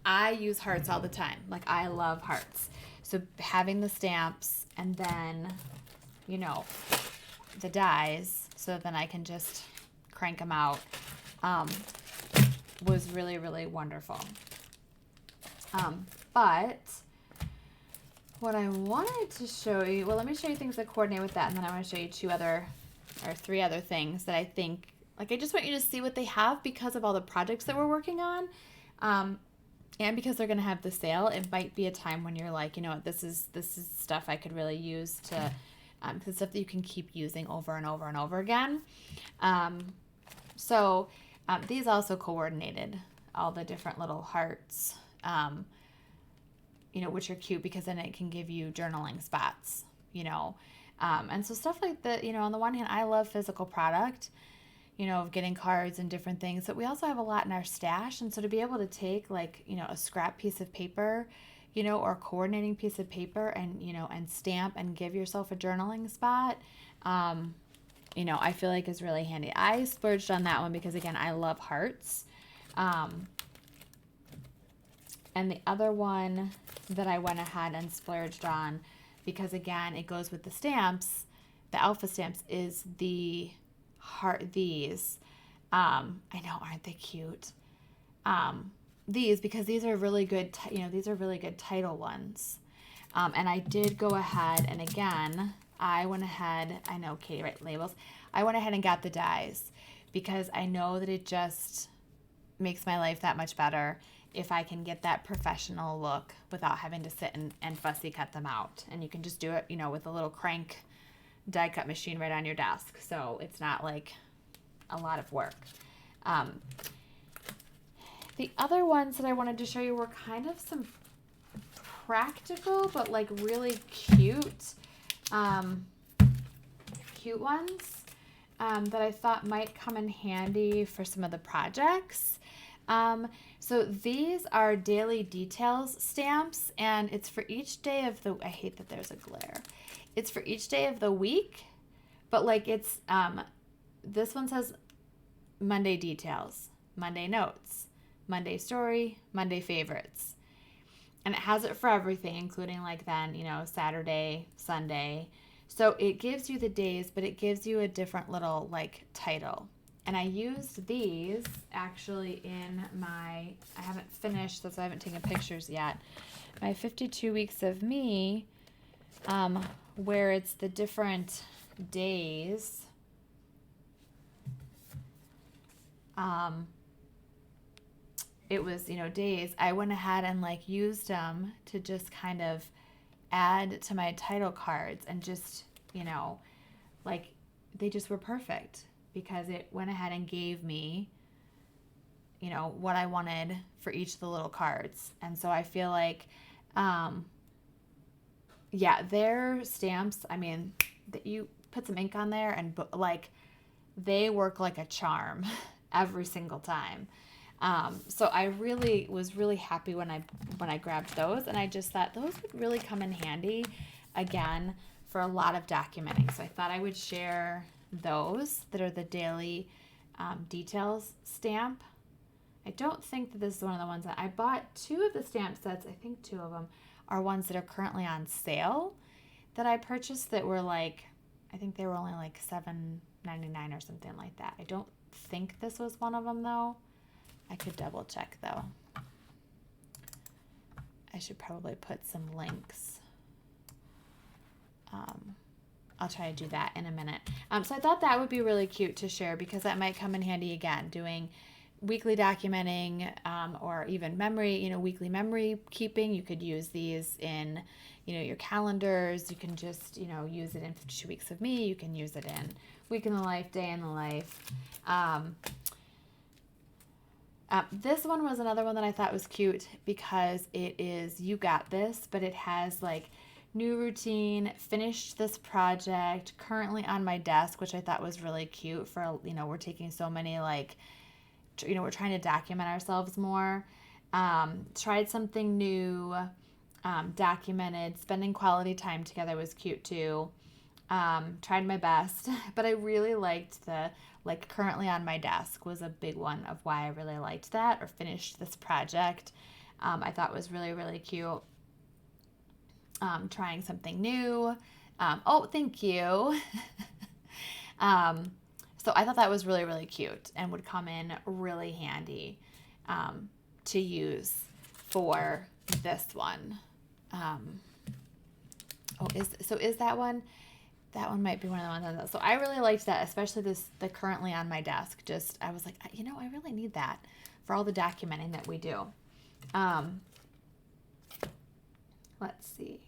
I use hearts all the time. Like, I love hearts. So having the stamps and then, the dies, so then I can just crank them out, was really, really wonderful. But what I wanted to show you, well, let me show you things that coordinate with that, and then I want to show you 3 other things that I think, like, I just want you to see what they have because of all the projects that we're working on, and because they're going to have the sale. It might be a time when you're like, this is stuff I could really use to, because it's stuff that you can keep using over and over and over again. So these also coordinated all the different little hearts, which are cute because then it can give you journaling spots, and so stuff like that, on the one hand, I love physical product, of getting cards and different things, but we also have a lot in our stash. And so to be able to take like, a scrap piece of paper, you know, or coordinating piece of paper and, you know, and stamp and give yourself a journaling spot, you know, I feel like is really handy. I splurged on that one because, again, I love hearts. And the other one that I went ahead and splurged on, because, again, it goes with the stamps, the alpha stamps, is the heart, these. I know, aren't they cute? These, because these are really good, you know, these are really good title ones. And I did go ahead, and again, I went ahead, I know Katie writes labels, I went ahead and got the dies because I know that it just makes my life that much better if I can get that professional look without having to sit and fussy cut them out. And you can just do it, you know, with a little crank die cut machine right on your desk. So it's not like a lot of work. The other ones that I wanted to show you were kind of some practical, but like really cute, cute ones that I thought might come in handy for some of the projects. So these are daily details stamps, and it's for each day of the, I hate that there's a glare. It's for each day of the week, but like it's, this one says Monday details, Monday notes, Monday story, Monday favorites. And it has it for everything, including like then, you know, Saturday, Sunday. So it gives you the days, but it gives you a different little like title. And I used these actually in my, I haven't finished, so I haven't taken pictures yet, my 52 weeks of me, where it's the different days. It was, you know, days. I went ahead and like used them to just kind of add to my title cards and just, you know, like they just were perfect because it went ahead and gave me, you know, what I wanted for each of the little cards. And so I feel like, yeah, their stamps, I mean, that you put some ink on there and like they work like a charm every single time. So I really was really happy when I grabbed those, and I just thought those would really come in handy again for a lot of documenting. So I thought I would share those that are the daily details stamp. I don't think that this is one of the ones that I bought. 2 of the stamp sets, I think 2 of them are ones that are currently on sale that I purchased that were like, I think they were only like $7.99 or something like that. I don't think this was one of them though. I could double check though. I should probably put some links. I'll try to do that in a minute. So I thought that would be really cute to share because that might come in handy again, doing weekly documenting or even memory, you know, weekly memory keeping. You could use these in, you know, your calendars. You can just, you know, use it in 52 weeks of me. You can use it in week in the life, day in the life. This one was another one that I thought was cute because it is You Got This, but it has like new routine, finished this project, currently on my desk, which I thought was really cute for, you know, we're taking so many like, you know, we're trying to document ourselves more. Tried something new, documented, spending quality time together was cute too. Tried my best, but I really liked the, like currently on my desk was a big one of why I really liked that, or finished this project. I thought was really, really cute. Trying something new. Oh, thank you. So I thought that was really, really cute and would come in really handy to use for this one. Is that one? That one might be one of the ones. So I really liked that, especially the currently on my desk. Just, I was like, you know, I really need that for all the documenting that we do. Let's see.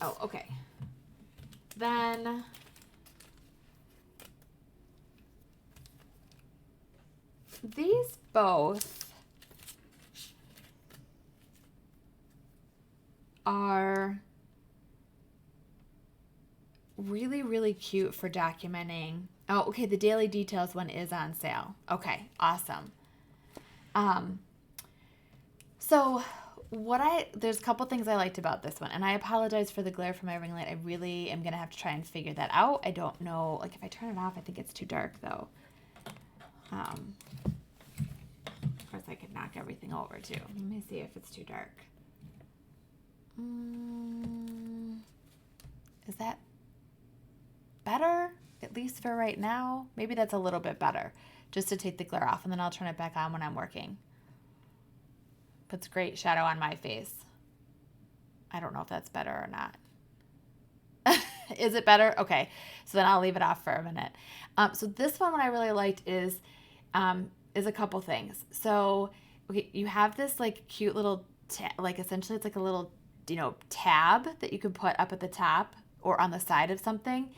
Oh, okay. Then these both are really, really cute for documenting. Oh, okay, the daily details one is on sale. Okay, awesome. So there's a couple things I liked about this one, and I apologize for the glare from my ring light. I really am going to have to try and figure that out. I don't know, like if I turn it off, I think it's too dark though. Of course I could knock everything over too. Let me see if it's too dark. Is that better? At least for right now? Maybe that's a little bit better, just to take the glare off, and then I'll turn it back on when I'm working. Puts great shadow on my face. I don't know if that's better or not. Is it better? Okay, so then I'll leave it off for a minute. So this one, what I really liked is a couple things. So okay, you have this like cute little like essentially it's like a little tab that you can put up at the top or on the side of something,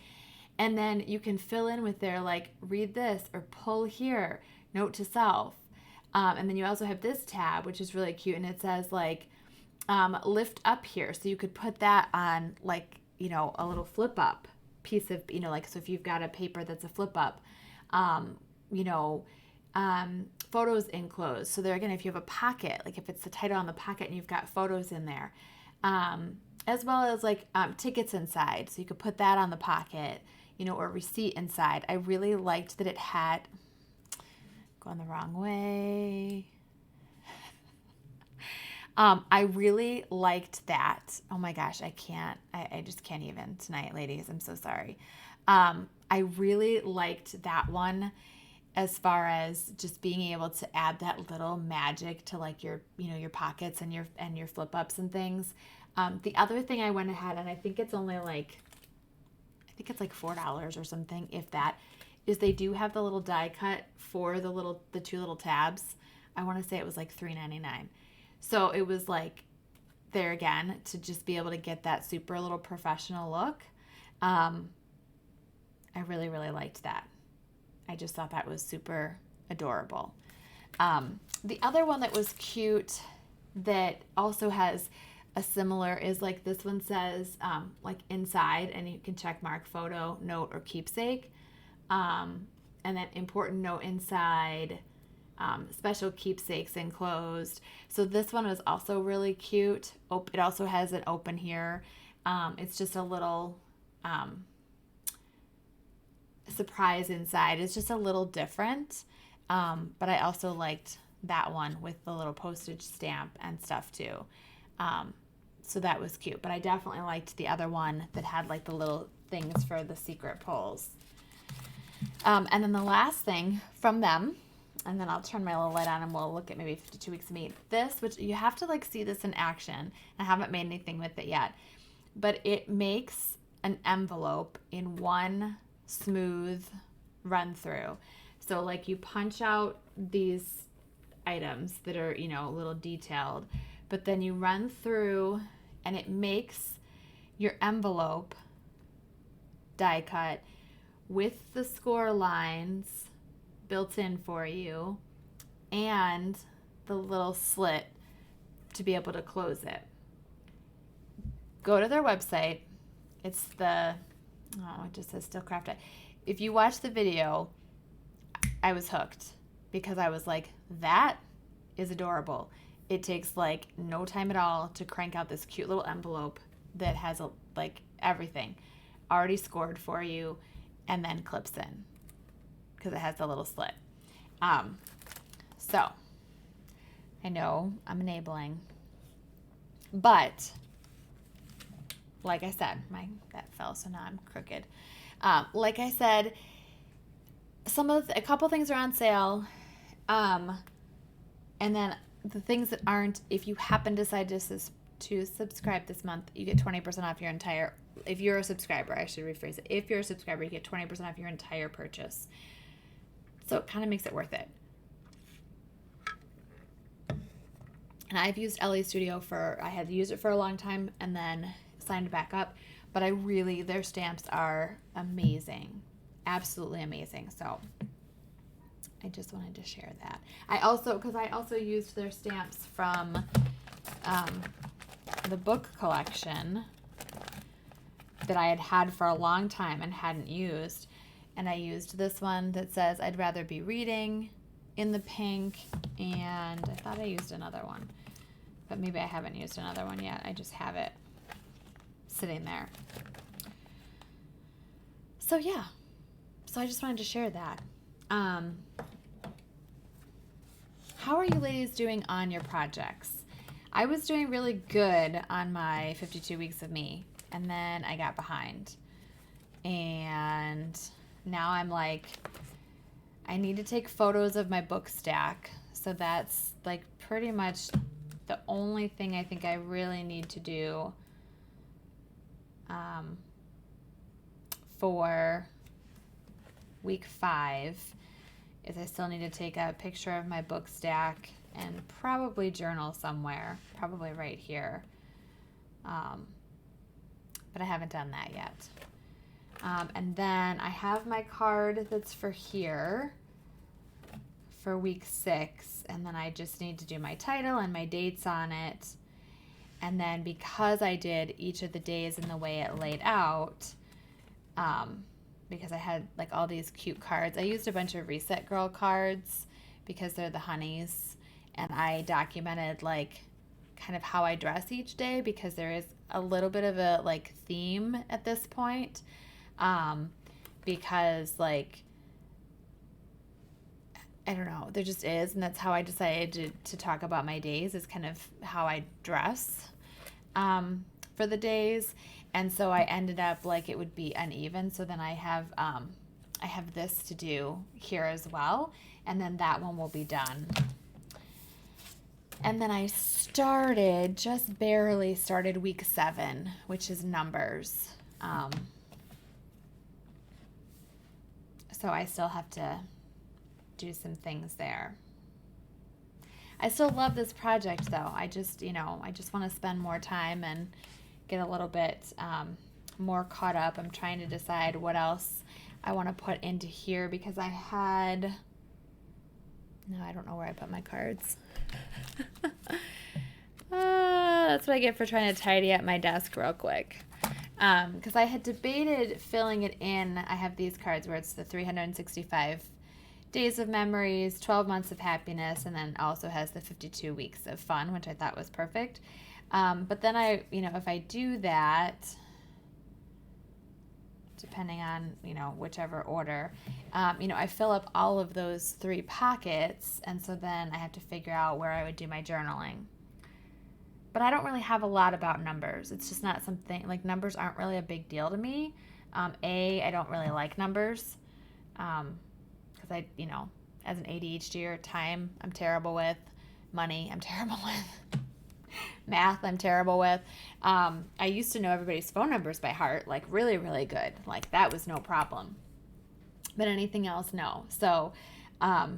and then you can fill in with their like read this or pull here, note to self. And then you also have this tab, which is really cute, and it says like lift up here, so you could put that on like a little flip up piece of like, so if you've got a paper that's a flip up, photos enclosed. So there again, if you have a pocket, like if it's the title on the pocket and you've got photos in there, as well as like tickets inside, so you could put that on the pocket, or receipt inside. I really liked that it had. Going the wrong way. I really liked that. Oh my gosh, I just can't even tonight, ladies. I'm so sorry. I really liked that one as far as just being able to add that little magic to like your pockets and your flip ups and things. The other thing I went ahead, and I think it's only like, $4 or something, if that, is they do have the little die cut for the two little tabs. I want to say it was like $3.99. So it was like there again to just be able to get that super little professional look. I really, really liked that. I just thought that was super adorable. The other one that was cute that also has a similar is like this one says like inside, and you can check mark photo, note, or keepsake. And then important note inside, special keepsakes enclosed. So this one was also really cute. It also has an open here. It's just a little surprise inside. It's just a little different. But I also liked that one with the little postage stamp and stuff too. So that was cute. But I definitely liked the other one that had like the little things for the secret pulls. And then the last thing from them, and then I'll turn my little light on and we'll look at maybe 52 Weeks of Me. This, which you have to like see this in action. I haven't made anything with it yet, but it makes an envelope in one smooth run through. So like you punch out these items that are, a little detailed, but then you run through and it makes your envelope die cut with the score lines built in for you and the little slit to be able to close it. Go to their website. It just says Still Craft It. If you watch the video, I was hooked because I was like, that is adorable. It takes like no time at all to crank out this cute little envelope that has like everything already scored for you, and then clips in because it has the little slit. So I know I'm enabling, but like I said, that fell, so now I'm crooked. Like I said, a couple things are on sale, and then the things that aren't, if you happen to decide to subscribe this month, you get 20% off your entire. If you're a subscriber, I should rephrase it. If you're a subscriber, you get 20% off your entire purchase. So it kind of makes it worth it. And I've used Ellies Studio I had used it for a long time and then signed back up. But their stamps are amazing. Absolutely amazing. So I just wanted to share that. Because I also used their stamps from the book collection that I had for a long time and hadn't used. And I used this one that says, I'd rather be reading, in the pink, and I thought I used another one, but maybe I haven't used another one yet. I just have it sitting there. So yeah, so I just wanted to share that. How are you ladies doing on your projects? I was doing really good on my 52 weeks of me, and then I got behind. And now I'm like, I need to take photos of my book stack. So that's like pretty much the only thing I think I really need to do for week 5 is I still need to take a picture of my book stack and probably journal somewhere, probably right here. But I haven't done that yet. And then I have my card that's for here for week 6, and then I just need to do my title and my dates on it. And then because I did each of the days in the way it laid out, because I had like all these cute cards. I used a bunch of Reset Girl cards because they're the honeys, and I documented like kind of how I dress each day because there is a little bit of a like theme at this point, because like I don't know, there just is, and that's how I decided to talk about my days, is kind of how I dress for the days. And so I ended up like it would be uneven. So then I have this to do here as well. And then that one will be done. And then I just barely started week 7, which is numbers. So I still have to do some things there. I still love this project though. I just want to spend more time and get a little bit more caught up. I'm trying to decide what else I want to put into here because I don't know where I put my cards. That's what I get for trying to tidy up my desk real quick. Because I had debated filling it in. I have these cards where it's the 365 days of memories, 12 months of happiness, and then also has the 52 weeks of fun, which I thought was perfect. But then if I do that, depending on, whichever order, I fill up all of those 3 pockets, and so then I have to figure out where I would do my journaling. But I don't really have a lot about numbers. It's just not something, like numbers aren't really a big deal to me. I don't really like numbers, because I, as an ADHDer, time I'm terrible with, money I'm terrible with. Math I'm terrible with. I used to know everybody's phone numbers by heart, like really, really good. Like that was no problem. But anything else, no. So I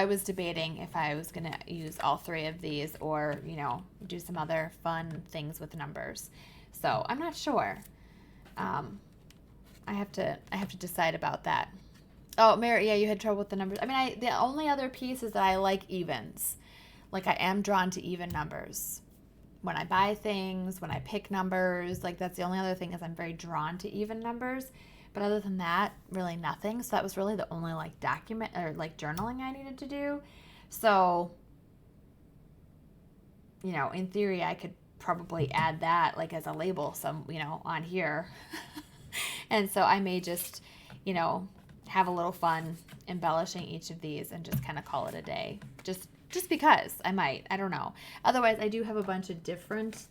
was debating if I was going to use all 3 of these or, do some other fun things with numbers. So I'm not sure. I have to decide about that. Oh, Mary, yeah, you had trouble with the numbers. I mean, the only other piece is that I like evens. Like I am drawn to even numbers. When I buy things, when I pick numbers, like that's the only other thing is I'm very drawn to even numbers. But other than that, really nothing. So that was really the only like document or like journaling I needed to do. So, in theory, I could probably add that like as a label on here. And so I may just, have a little fun embellishing each of these and just kind of call it a day. Just because I might, I don't know. Otherwise, I do have a bunch of different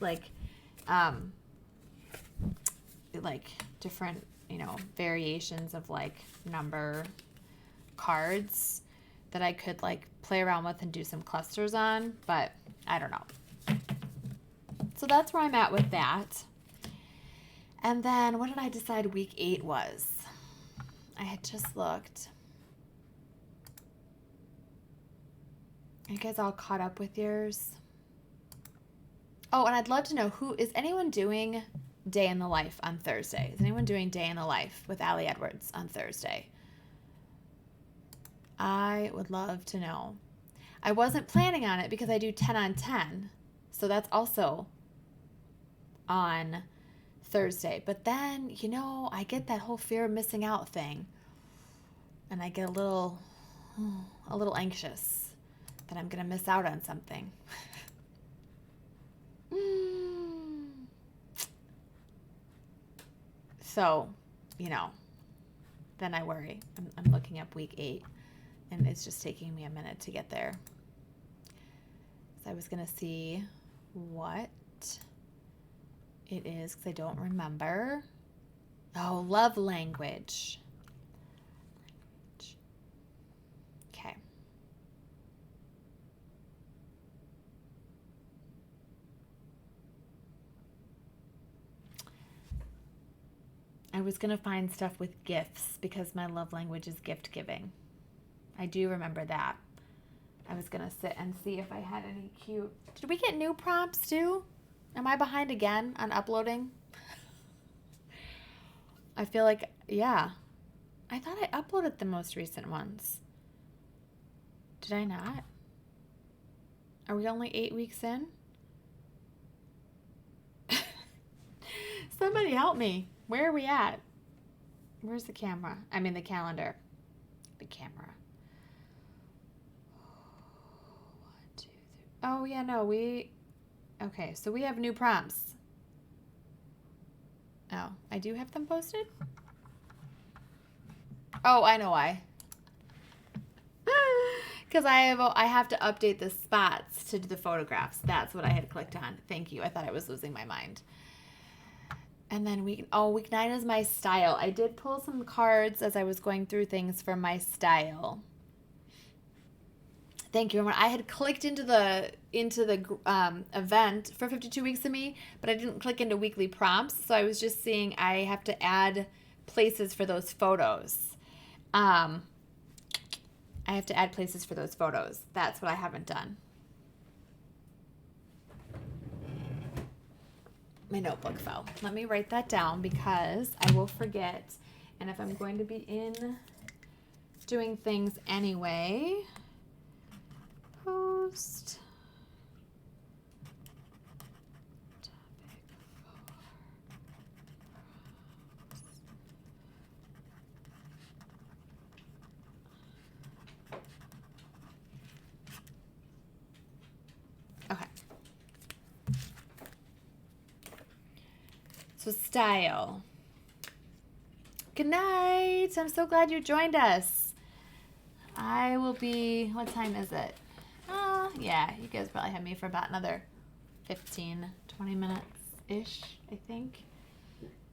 different, variations of like number cards that I could like play around with and do some clusters on, but I don't know. So that's where I'm at with that. And then what did I decide week 8 was? I had just looked. Are you guys all caught up with yours? Oh, and I'd love to know is anyone doing Day in the Life on Thursday? Is anyone doing Day in the Life with Allie Edwards on Thursday? I would love to know. I wasn't planning on it because I do 10 on 10. So that's also on Thursday. But then, I get that whole fear of missing out thing. And I get a little a little anxious that I'm going to miss out on something. So, you know, then I worry. I'm looking up week 8, and it's just taking me a minute to get there. So I was going to see what it is because I don't remember. Oh, love language. Okay. I was going to find stuff with gifts because my love language is gift giving. I do remember that. I was going to sit and see if I had any cute... Did we get new prompts too? Am I behind again on uploading? I feel like, yeah. I thought I uploaded the most recent ones. Did I not? Are we only 8 weeks in? Somebody help me. Where are we at? Where's the camera? I mean the calendar. The camera. 1, 2, 3. Oh, yeah, no, okay, so we have new prompts. Oh, I do have them posted? Oh, I know why. Because I have to update the spots to the photographs. That's what I had clicked on. Thank you. I thought I was losing my mind. And then week 9 is my style. I did pull some cards as I was going through things for my style. Thank you. I had clicked into the event for 52 Weeks of Me, but I didn't click into weekly prompts. So I was just seeing I have to add places for those photos. I have to add places for those photos. That's what I haven't done. My notebook fell. Let me write that down because I will forget. And if I'm going to be doing things anyway, post topic for... Okay. So style. Good night. I'm so glad you joined us. I will be, what time is it? Yeah, you guys probably have me for about another 15, 20 minutes-ish, I think.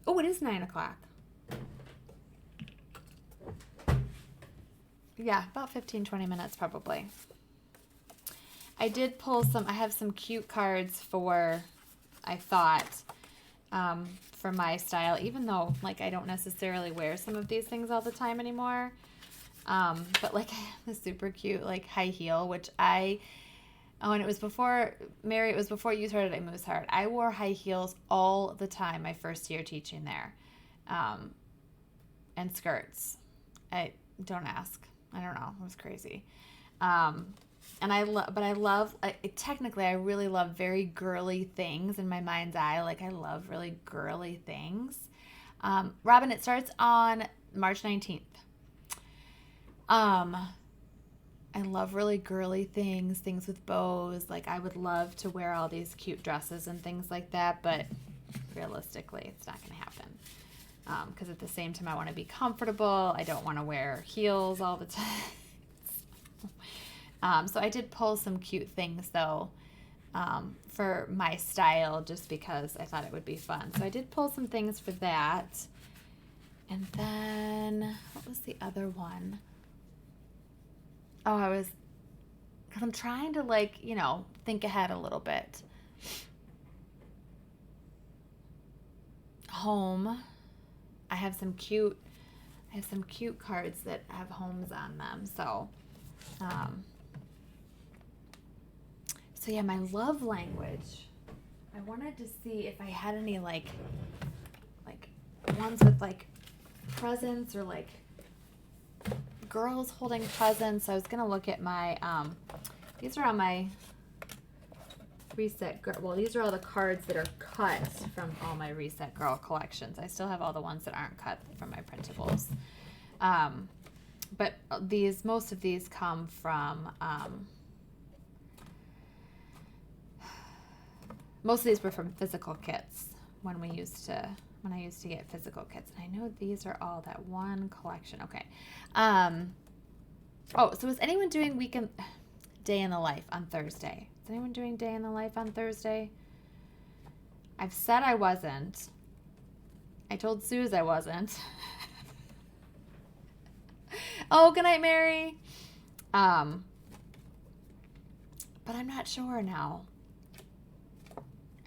Oh, it is 9 o'clock. Yeah, about 15, 20 minutes probably. I did pull I have some cute cards for, I thought, for my style, even though like I don't necessarily wear some of these things all the time anymore. But like the super cute like high heel, which and it was before, Mary, it was before you started at Moose Heart. I wore high heels all the time my first year teaching there. And skirts. Don't ask. I don't know. It was crazy. And I love, technically I really love very girly things in my mind's eye. Like I love really girly things. Robin, it starts on March 19th. I love really girly things with bows. Like I would love to wear all these cute dresses and things like that, but realistically it's not going to happen. Because at the same time I want to be comfortable. I don't want to wear heels all the time. So I did pull some cute things though, for my style just because I thought it would be fun. So I did pull some things for that. And then, what was the other one? Oh, because I'm trying to like, think ahead a little bit. Home. I have some cute cards that have homes on them. So yeah, my love language. I wanted to see if I had any like ones with like presents or like girls holding presents. I was gonna look at my these are on my Reset Girl. Well, these are all the cards that are cut from all my Reset Girl collections. I still have all the ones that aren't cut from my printables. But most of these come from, most of these were from physical kits when I used to get physical kits. And I know these are all that one collection. Okay. So is anyone doing day in the life on Thursday? Is anyone doing day in the life on Thursday? I've said I wasn't. I told Suze I wasn't. Oh, good night, Mary. But I'm not sure now.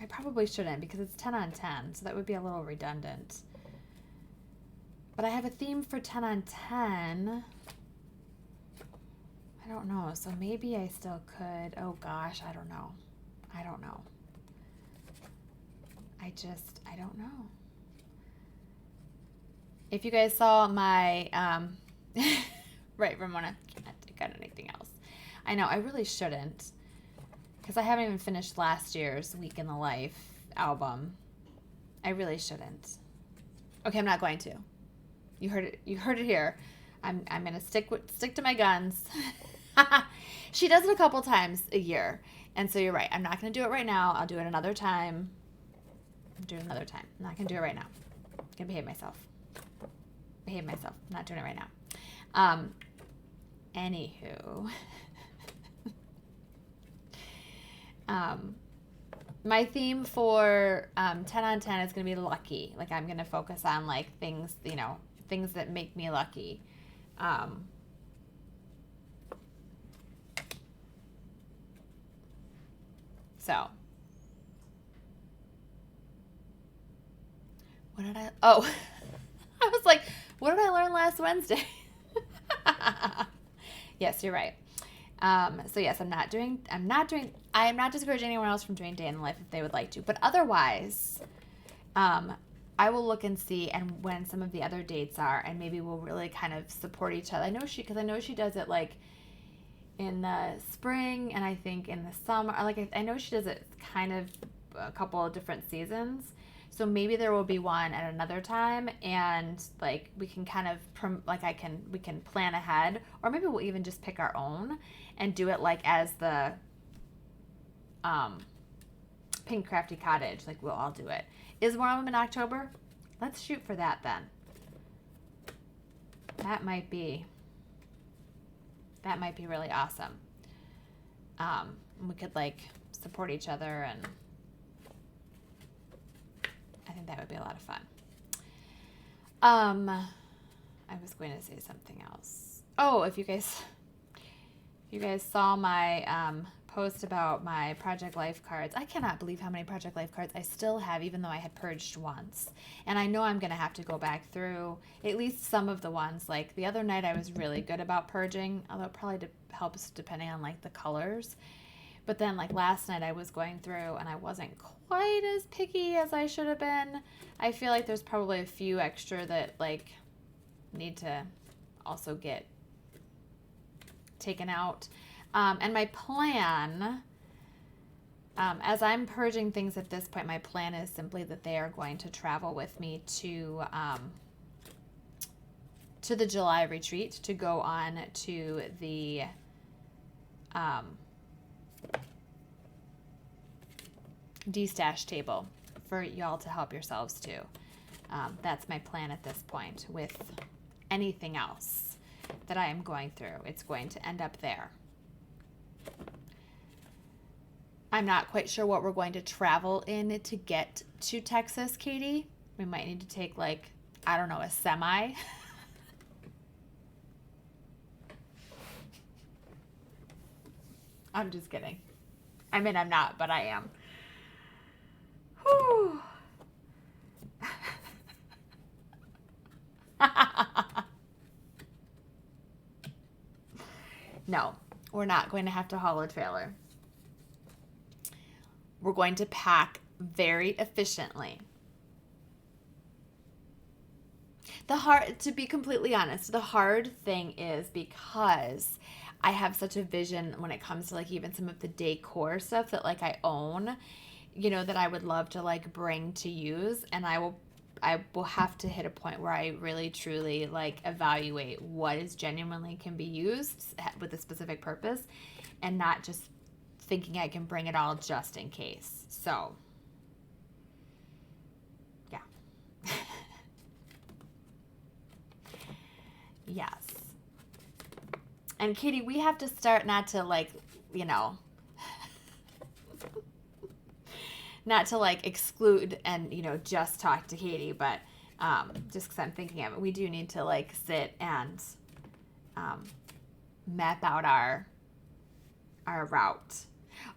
I probably shouldn't because it's 10 on 10, so that would be a little redundant. But I have a theme for 10 on 10. I don't know, so maybe I still could. Oh gosh, I don't know. I don't know. I don't know. If you guys saw my, right, Ramona, can't take out anything else. I know, I really shouldn't, because I haven't even finished last year's Week in the Life album. I really shouldn't. Okay, I'm not going to. You heard it here. I'm gonna stick to my guns. She does it a couple times a year, and so you're right. I'm not gonna do it right now. I'll do it another time. I'm not gonna do it right now. I'm gonna behave myself. I'm not doing it right now. Anywho, my theme for 10 on 10 is gonna be lucky. Like, I'm gonna focus on like things that make me lucky. So, what did I was like, what did I learn last Wednesday? Yes, you're right. So yes, I am not discouraging anyone else from doing day in the life if they would like to, but otherwise, I will look and see and when some of the other dates are, and maybe we'll really kind of support each other. I know she does it like in the spring and I think in the summer. Like, I know she does it kind of a couple of different seasons. So maybe there will be one at another time, and like we can kind of we can plan ahead, or maybe we'll even just pick our own and do it like as the Pink Crafty Cottage. Like, we'll all do it. Is one of them in October? Let's shoot for that then. That might be really awesome. We could like support each other, and I think that would be a lot of fun. I was going to say something else. Oh, if you guys saw my post about my Project Life cards, I cannot believe how many Project Life cards I still have, even though I had purged once. And I know I'm going to have to go back through at least some of the ones. Like the other night I was really good about purging, although it probably helps depending on like the colors. But then like last night I was going through and I wasn't quite as picky as I should have been. I feel like there's probably a few extra that like need to also get taken out. And my plan, as I'm purging things at this point, my plan is simply that they are going to travel with me to the July retreat, to go on to the de-stash table for y'all to help yourselves to. That's my plan at this point. With anything else that I am going through, it's going to end up there. I'm not quite sure what we're going to travel in to get to Texas, Katie. We might need to take like, I don't know, a semi. I'm just kidding. I mean, I'm not, but I am. Whew. No, we're not going to have to haul a trailer. We're going to pack very efficiently. To be completely honest, the hard thing is because I have such a vision when it comes to like even some of the decor stuff that like I own, you know, that I would love to like bring to use, and I will I will have to hit a point where I really truly like evaluate what is genuinely can be used with a specific purpose, and not just thinking I can bring it all just in case. So yeah. Yes. And Katie, we have to start not to like, you know, not to like exclude and, you know, just talk to Katie, but just because I'm thinking of it, we do need to like sit and map out our route.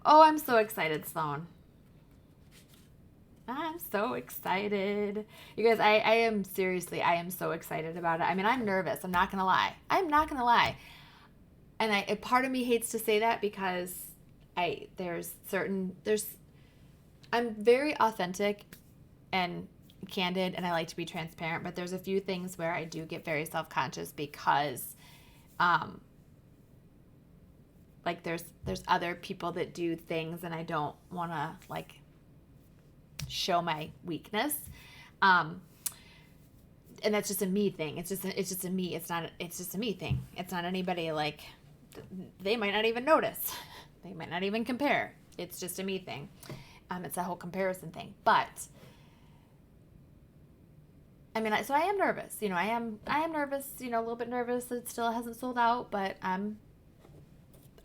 Oh, I'm so excited, Sloan. I'm so excited. You guys, I am seriously, I am so excited about it. I mean, I'm nervous. I'm not going to lie. I'm not going to lie. And a part of me hates to say that because I'm very authentic and candid, and I like to be transparent, but there's a few things where I do get very self-conscious because like there's other people that do things and I don't want to like show my weakness. And that's just a me thing. It's just a me. It's just a me thing. It's not anybody like, they might not even notice. They might not even compare. It's just a me thing. It's a whole comparison thing. But I mean, so I am nervous. You know, I am nervous. You know, a little bit nervous that it still hasn't sold out. But I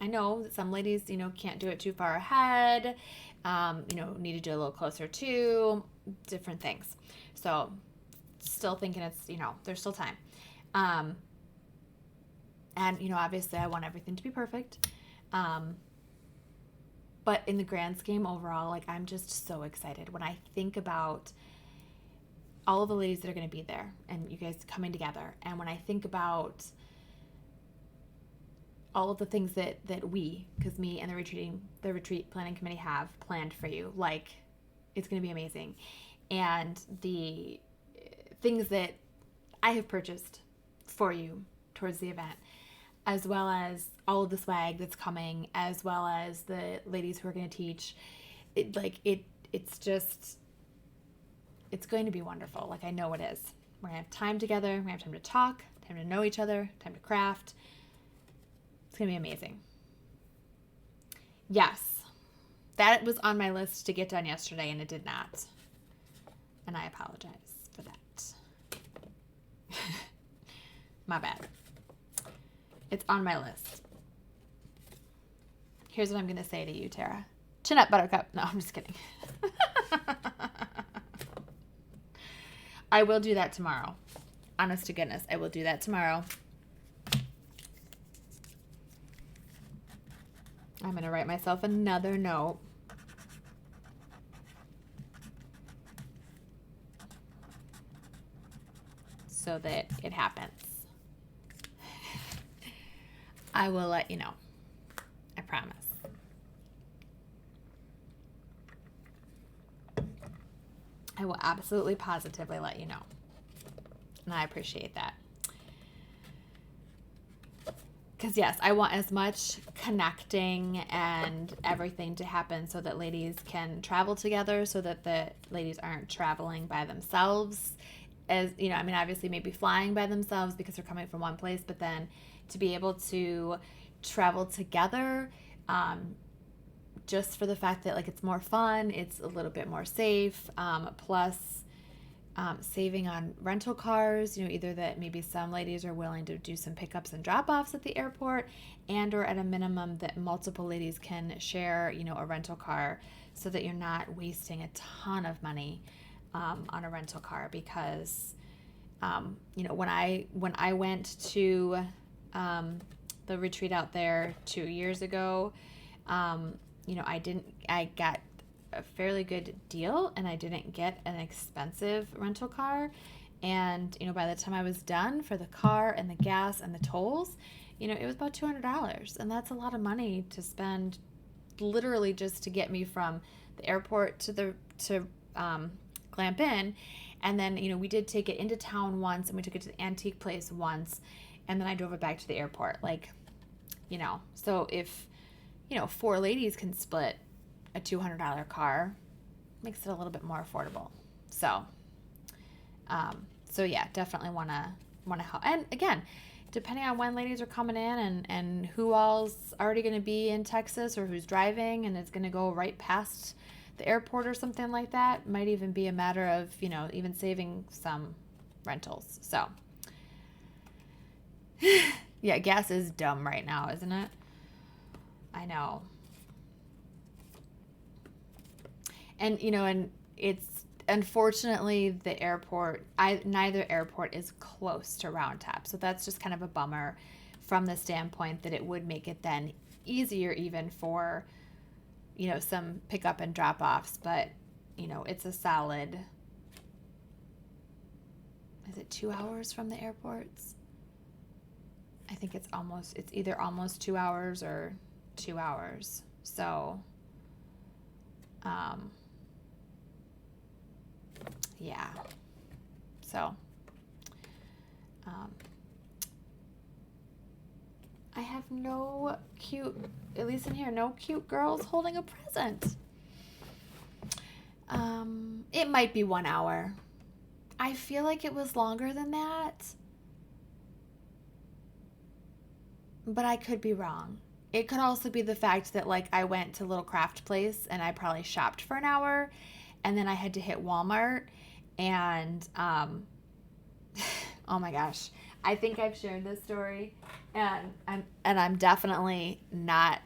know that some ladies, you know, can't do it too far ahead. You know, need to do a little closer to different things. So, still thinking it's, you know, there's still time. And, you know, obviously I want everything to be perfect. But in the grand scheme overall, like I'm just so excited when I think about all of the ladies that are going to be there and you guys coming together. And when I think about all of the things that we, because me and the retreat planning committee have planned for you, like it's going to be amazing. And the things that I have purchased for you towards the event, as well as all of the swag that's coming, as well as the ladies who are going to teach, it's going to be wonderful. Like I know it is. We're going to have time together. We're going to have time to talk, time to know each other, time to craft. It's going to be amazing. Yes, that was on my list to get done yesterday, and it did not. And I apologize for that. My bad. It's on my list. Here's what I'm going to say to you, Tara. Chin up, Buttercup. No, I'm just kidding. I will do that tomorrow. Honest to goodness, I will do that tomorrow. I'm going to write myself another note. So that it happens. I will let you know. I promise. I will absolutely positively let you know. And I appreciate that. Because yes, I want as much connecting and everything to happen so that ladies can travel together, so that the ladies aren't traveling by themselves. As you know, I mean, obviously maybe flying by themselves because they're coming from one place, but then to be able to travel together, just for the fact that like it's more fun, it's a little bit more safe, plus saving on rental cars, you know, either that maybe some ladies are willing to do some pickups and drop-offs at the airport, and or at a minimum that multiple ladies can share, you know, a rental car, so that you're not wasting a ton of money on a rental car. Because you know, when I went to the retreat out there 2 years ago, you know, I got a fairly good deal, and I didn't get an expensive rental car. And, you know, by the time I was done for the car and the gas and the tolls, you know, it was about $200. And that's a lot of money to spend literally just to get me from the airport to Glamp Inn. And then, you know, we did take it into town once, and we took it to the antique place once, and then I drove it back to the airport. Like, you know, so if, you know, 4 ladies can split a $200 car, makes it a little bit more affordable. So So yeah, definitely want to help. And again, depending on when ladies are coming in and who all's already going to be in Texas or who's driving and is going to go right past the airport or something like that, might even be a matter of, even saving some rentals. So yeah, gas is dumb right now, isn't it? I know. And, and it's, unfortunately, the airport, neither airport is close to Round Top. So that's just kind of a bummer from the standpoint that it would make it then easier even for, some pickup and drop offs. But, it's a solid, is it 2 hours from the airports? I think it's either almost 2 hours or 2 hours. So, yeah. So, I have no cute, at least in here, no cute girls holding a present. It might be 1 hour. I feel like it was longer than that, but I could be wrong. It could also be the fact that, like, I went to Little Craft Place and I probably shopped for an hour, and then I had to hit Walmart, and oh my gosh, I think I've shared this story, and I'm definitely not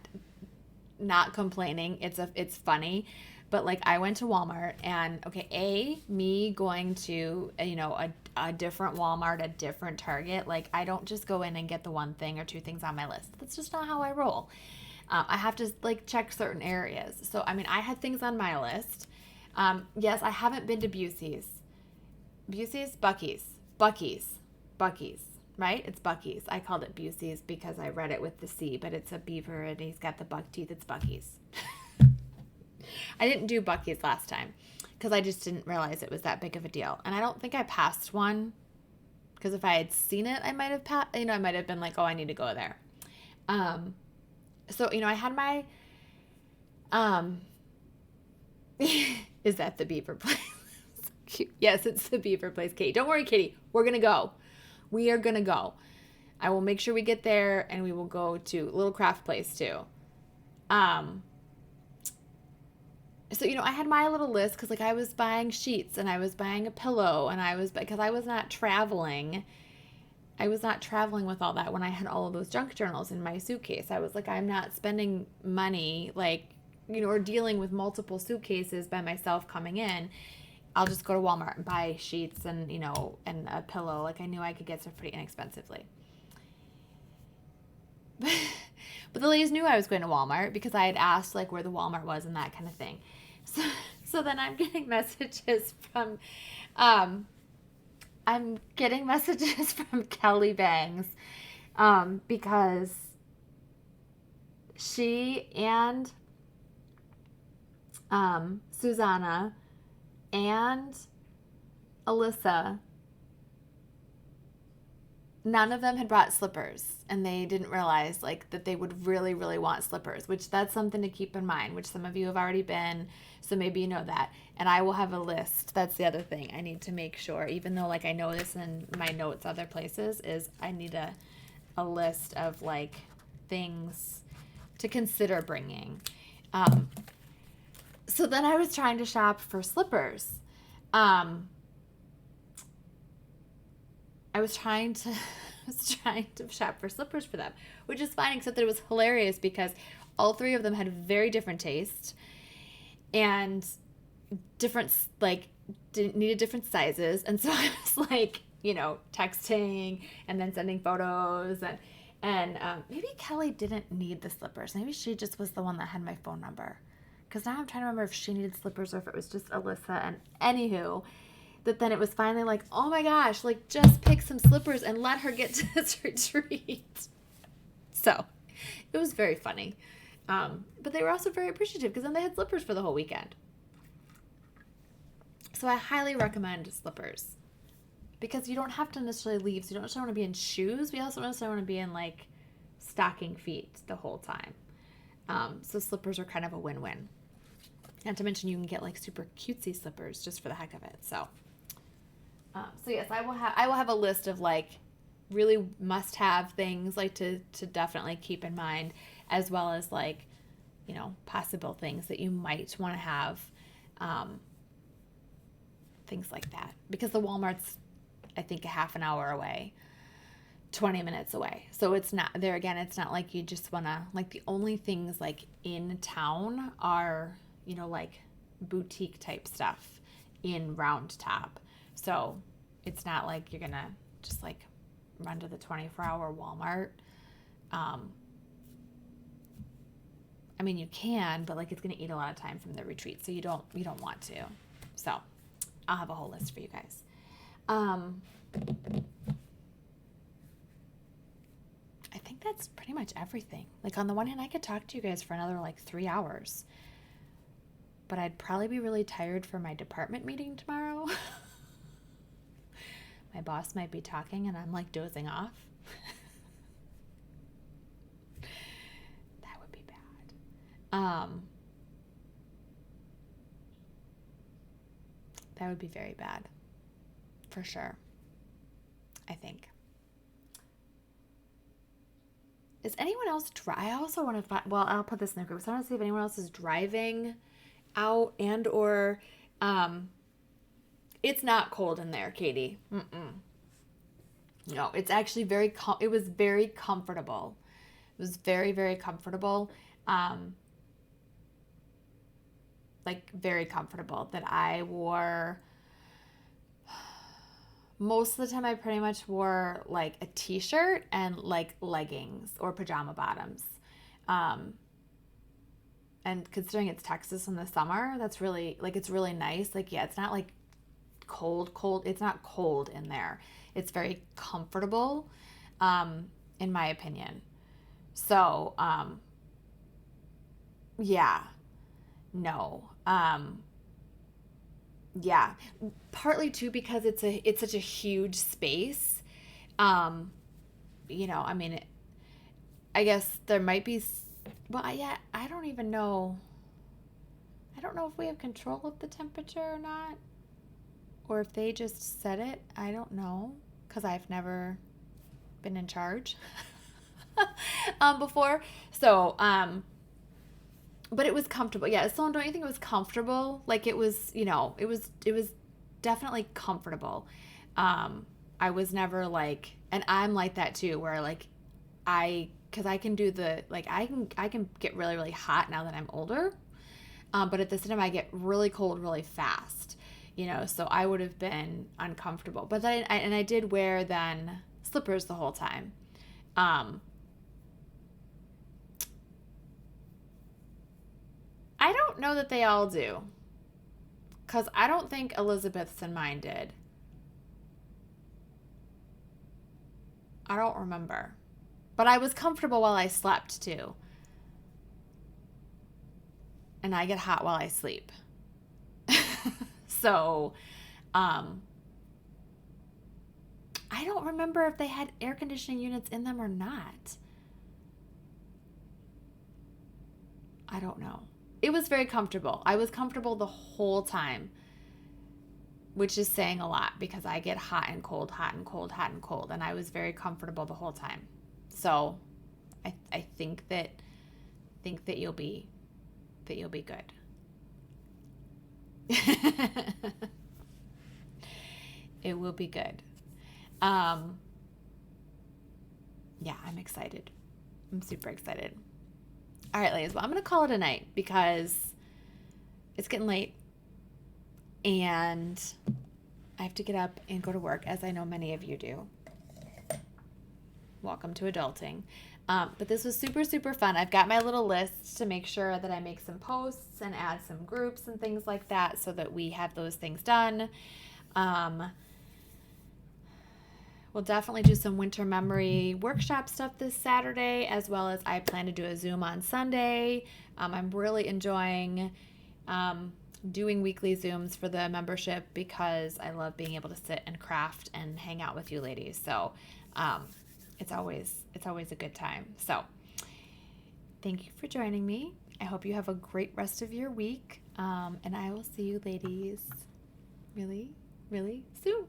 complaining. It's funny, but like I went to Walmart, and okay, me going to a different Walmart, a different Target, like I don't just go in and get the one thing or two things on my list. That's just not how I roll. I have to like check certain areas. So I mean, I had things on my list. Yes, I haven't been to Busey's, Buc-ee's, right? It's Buc-ee's. I called it Busey's because I read it with the C, but it's a beaver and he's got the buck teeth. It's Buc-ee's. I didn't do Buc-ee's last time because I just didn't realize it was that big of a deal. And I don't think I passed one because if I had seen it, I might have I might have been like, oh, I need to go there. So, I had my, is that the beaver place? Cute. Yes, it's the beaver place, Katie. Don't worry, Katie. We're going to go. We are going to go. I will make sure we get there, and we will go to Little Craft Place too. So, I had my little list because, like, I was buying sheets and I was buying a pillow and because I was not traveling. I was not traveling with all that when I had all of those junk journals in my suitcase. I was like, I'm not spending money, like, or dealing with multiple suitcases by myself coming in. I'll just go to Walmart and buy sheets and, and a pillow. Like, I knew I could get stuff pretty inexpensively. But the ladies knew I was going to Walmart because I had asked, like, where the Walmart was and that kind of thing. So then I'm getting messages from, Kelly Bangs, because she and, Susanna and Alyssa, none of them had brought slippers, and they didn't realize like that they would really, really want slippers, which that's something to keep in mind, which some of you have already been, so maybe you know that. And I will have a list. That's the other thing I need to make sure, even though like I know this in my notes other places, is I need a list of like things to consider bringing. So then I was trying to shop for slippers. I was trying to shop for slippers for them, which is fine, except that it was hilarious because all three of them had very different tastes and different, like, needed different sizes. And so I was like, texting and then sending photos, and maybe Kelly didn't need the slippers. Maybe she just was the one that had my phone number. Because now I'm trying to remember if she needed slippers or if it was just Alyssa. And anywho, that then it was finally like, oh my gosh, like just pick some slippers and let her get to this retreat. So it was very funny. But they were also very appreciative because then they had slippers for the whole weekend. So I highly recommend slippers because you don't have to necessarily leave. So you don't necessarily want to be in shoes. We also don't necessarily want to be in like stocking feet the whole time. So slippers are kind of a win-win. Not to mention you can get like super cutesy slippers just for the heck of it. So So yes, I will have a list of like really must have things like to definitely keep in mind, as well as like, you know, possible things that you might want to have, things like that, because the Walmart's, I think, a half an hour away, 20 minutes away. So it's not there again. It's not like you just want to, like, the only things like in town are, you know, like boutique type stuff in Round Top. So it's not like you're going to just like run to the 24-hour Walmart. I mean, you can, but like it's going to eat a lot of time from the retreat. So you don't want to. So I'll have a whole list for you guys. I think that's pretty much everything. Like, on the one hand, I could talk to you guys for another like 3 hours, but I'd probably be really tired for my department meeting tomorrow. My boss might be talking and I'm like dozing off. That would be bad. That would be very bad. For sure. I think. Is anyone else I also want to find, well, I'll put this in the group. So I want to see if anyone else is driving out and or it's not cold in there, Katie. No, it's actually it was very comfortable. It was very, very comfortable. Like very comfortable, that I wore, most of the time I pretty much wore like a t-shirt and like leggings or pajama bottoms. And considering it's Texas in the summer, that's really, like, it's really nice. Like, yeah, it's not like cold. It's not cold in there. It's very comfortable, in my opinion. So, yeah, no. Yeah, partly too because it's such a huge space. You know, I mean, I guess there might be, well, yeah, I don't even know. I don't know if we have control of the temperature or not, or if they just set it. I don't know, because I've never been in charge before. So, but it was comfortable. Yeah, Sloan, don't you think it was comfortable? Like, it was, you know, it was definitely comfortable. I was never like, and I'm like that too, where like because I can do the, like, I can get really, really hot now that I'm older. But at the same time, I get really cold really fast, you know, so I would have been uncomfortable. But then, I did wear then slippers the whole time. I don't know that they all do, because I don't think Elizabeth's and mine did. I don't remember. But I was comfortable while I slept too. And I get hot while I sleep. So, I don't remember if they had air conditioning units in them or not. I don't know. It was very comfortable. I was comfortable the whole time, which is saying a lot, because I get hot and cold, hot and cold, hot and cold, and I was very comfortable the whole time. So, I think that you'll be good. It will be good. Yeah, I'm excited. I'm super excited. All right, ladies. Well, I'm going to call it a night because it's getting late and I have to get up and go to work, as I know many of you do. Welcome to adulting. But this was super, super fun. I've got my little list to make sure that I make some posts and add some groups and things like that so that we have those things done. We'll definitely do some winter memory workshop stuff this Saturday, as well as I plan to do a Zoom on Sunday. I'm really enjoying doing weekly Zooms for the membership because I love being able to sit and craft and hang out with you ladies. So it's always a good time. So thank you for joining me. I hope you have a great rest of your week. And I will see you ladies really, really soon.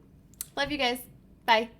Love you guys. Bye.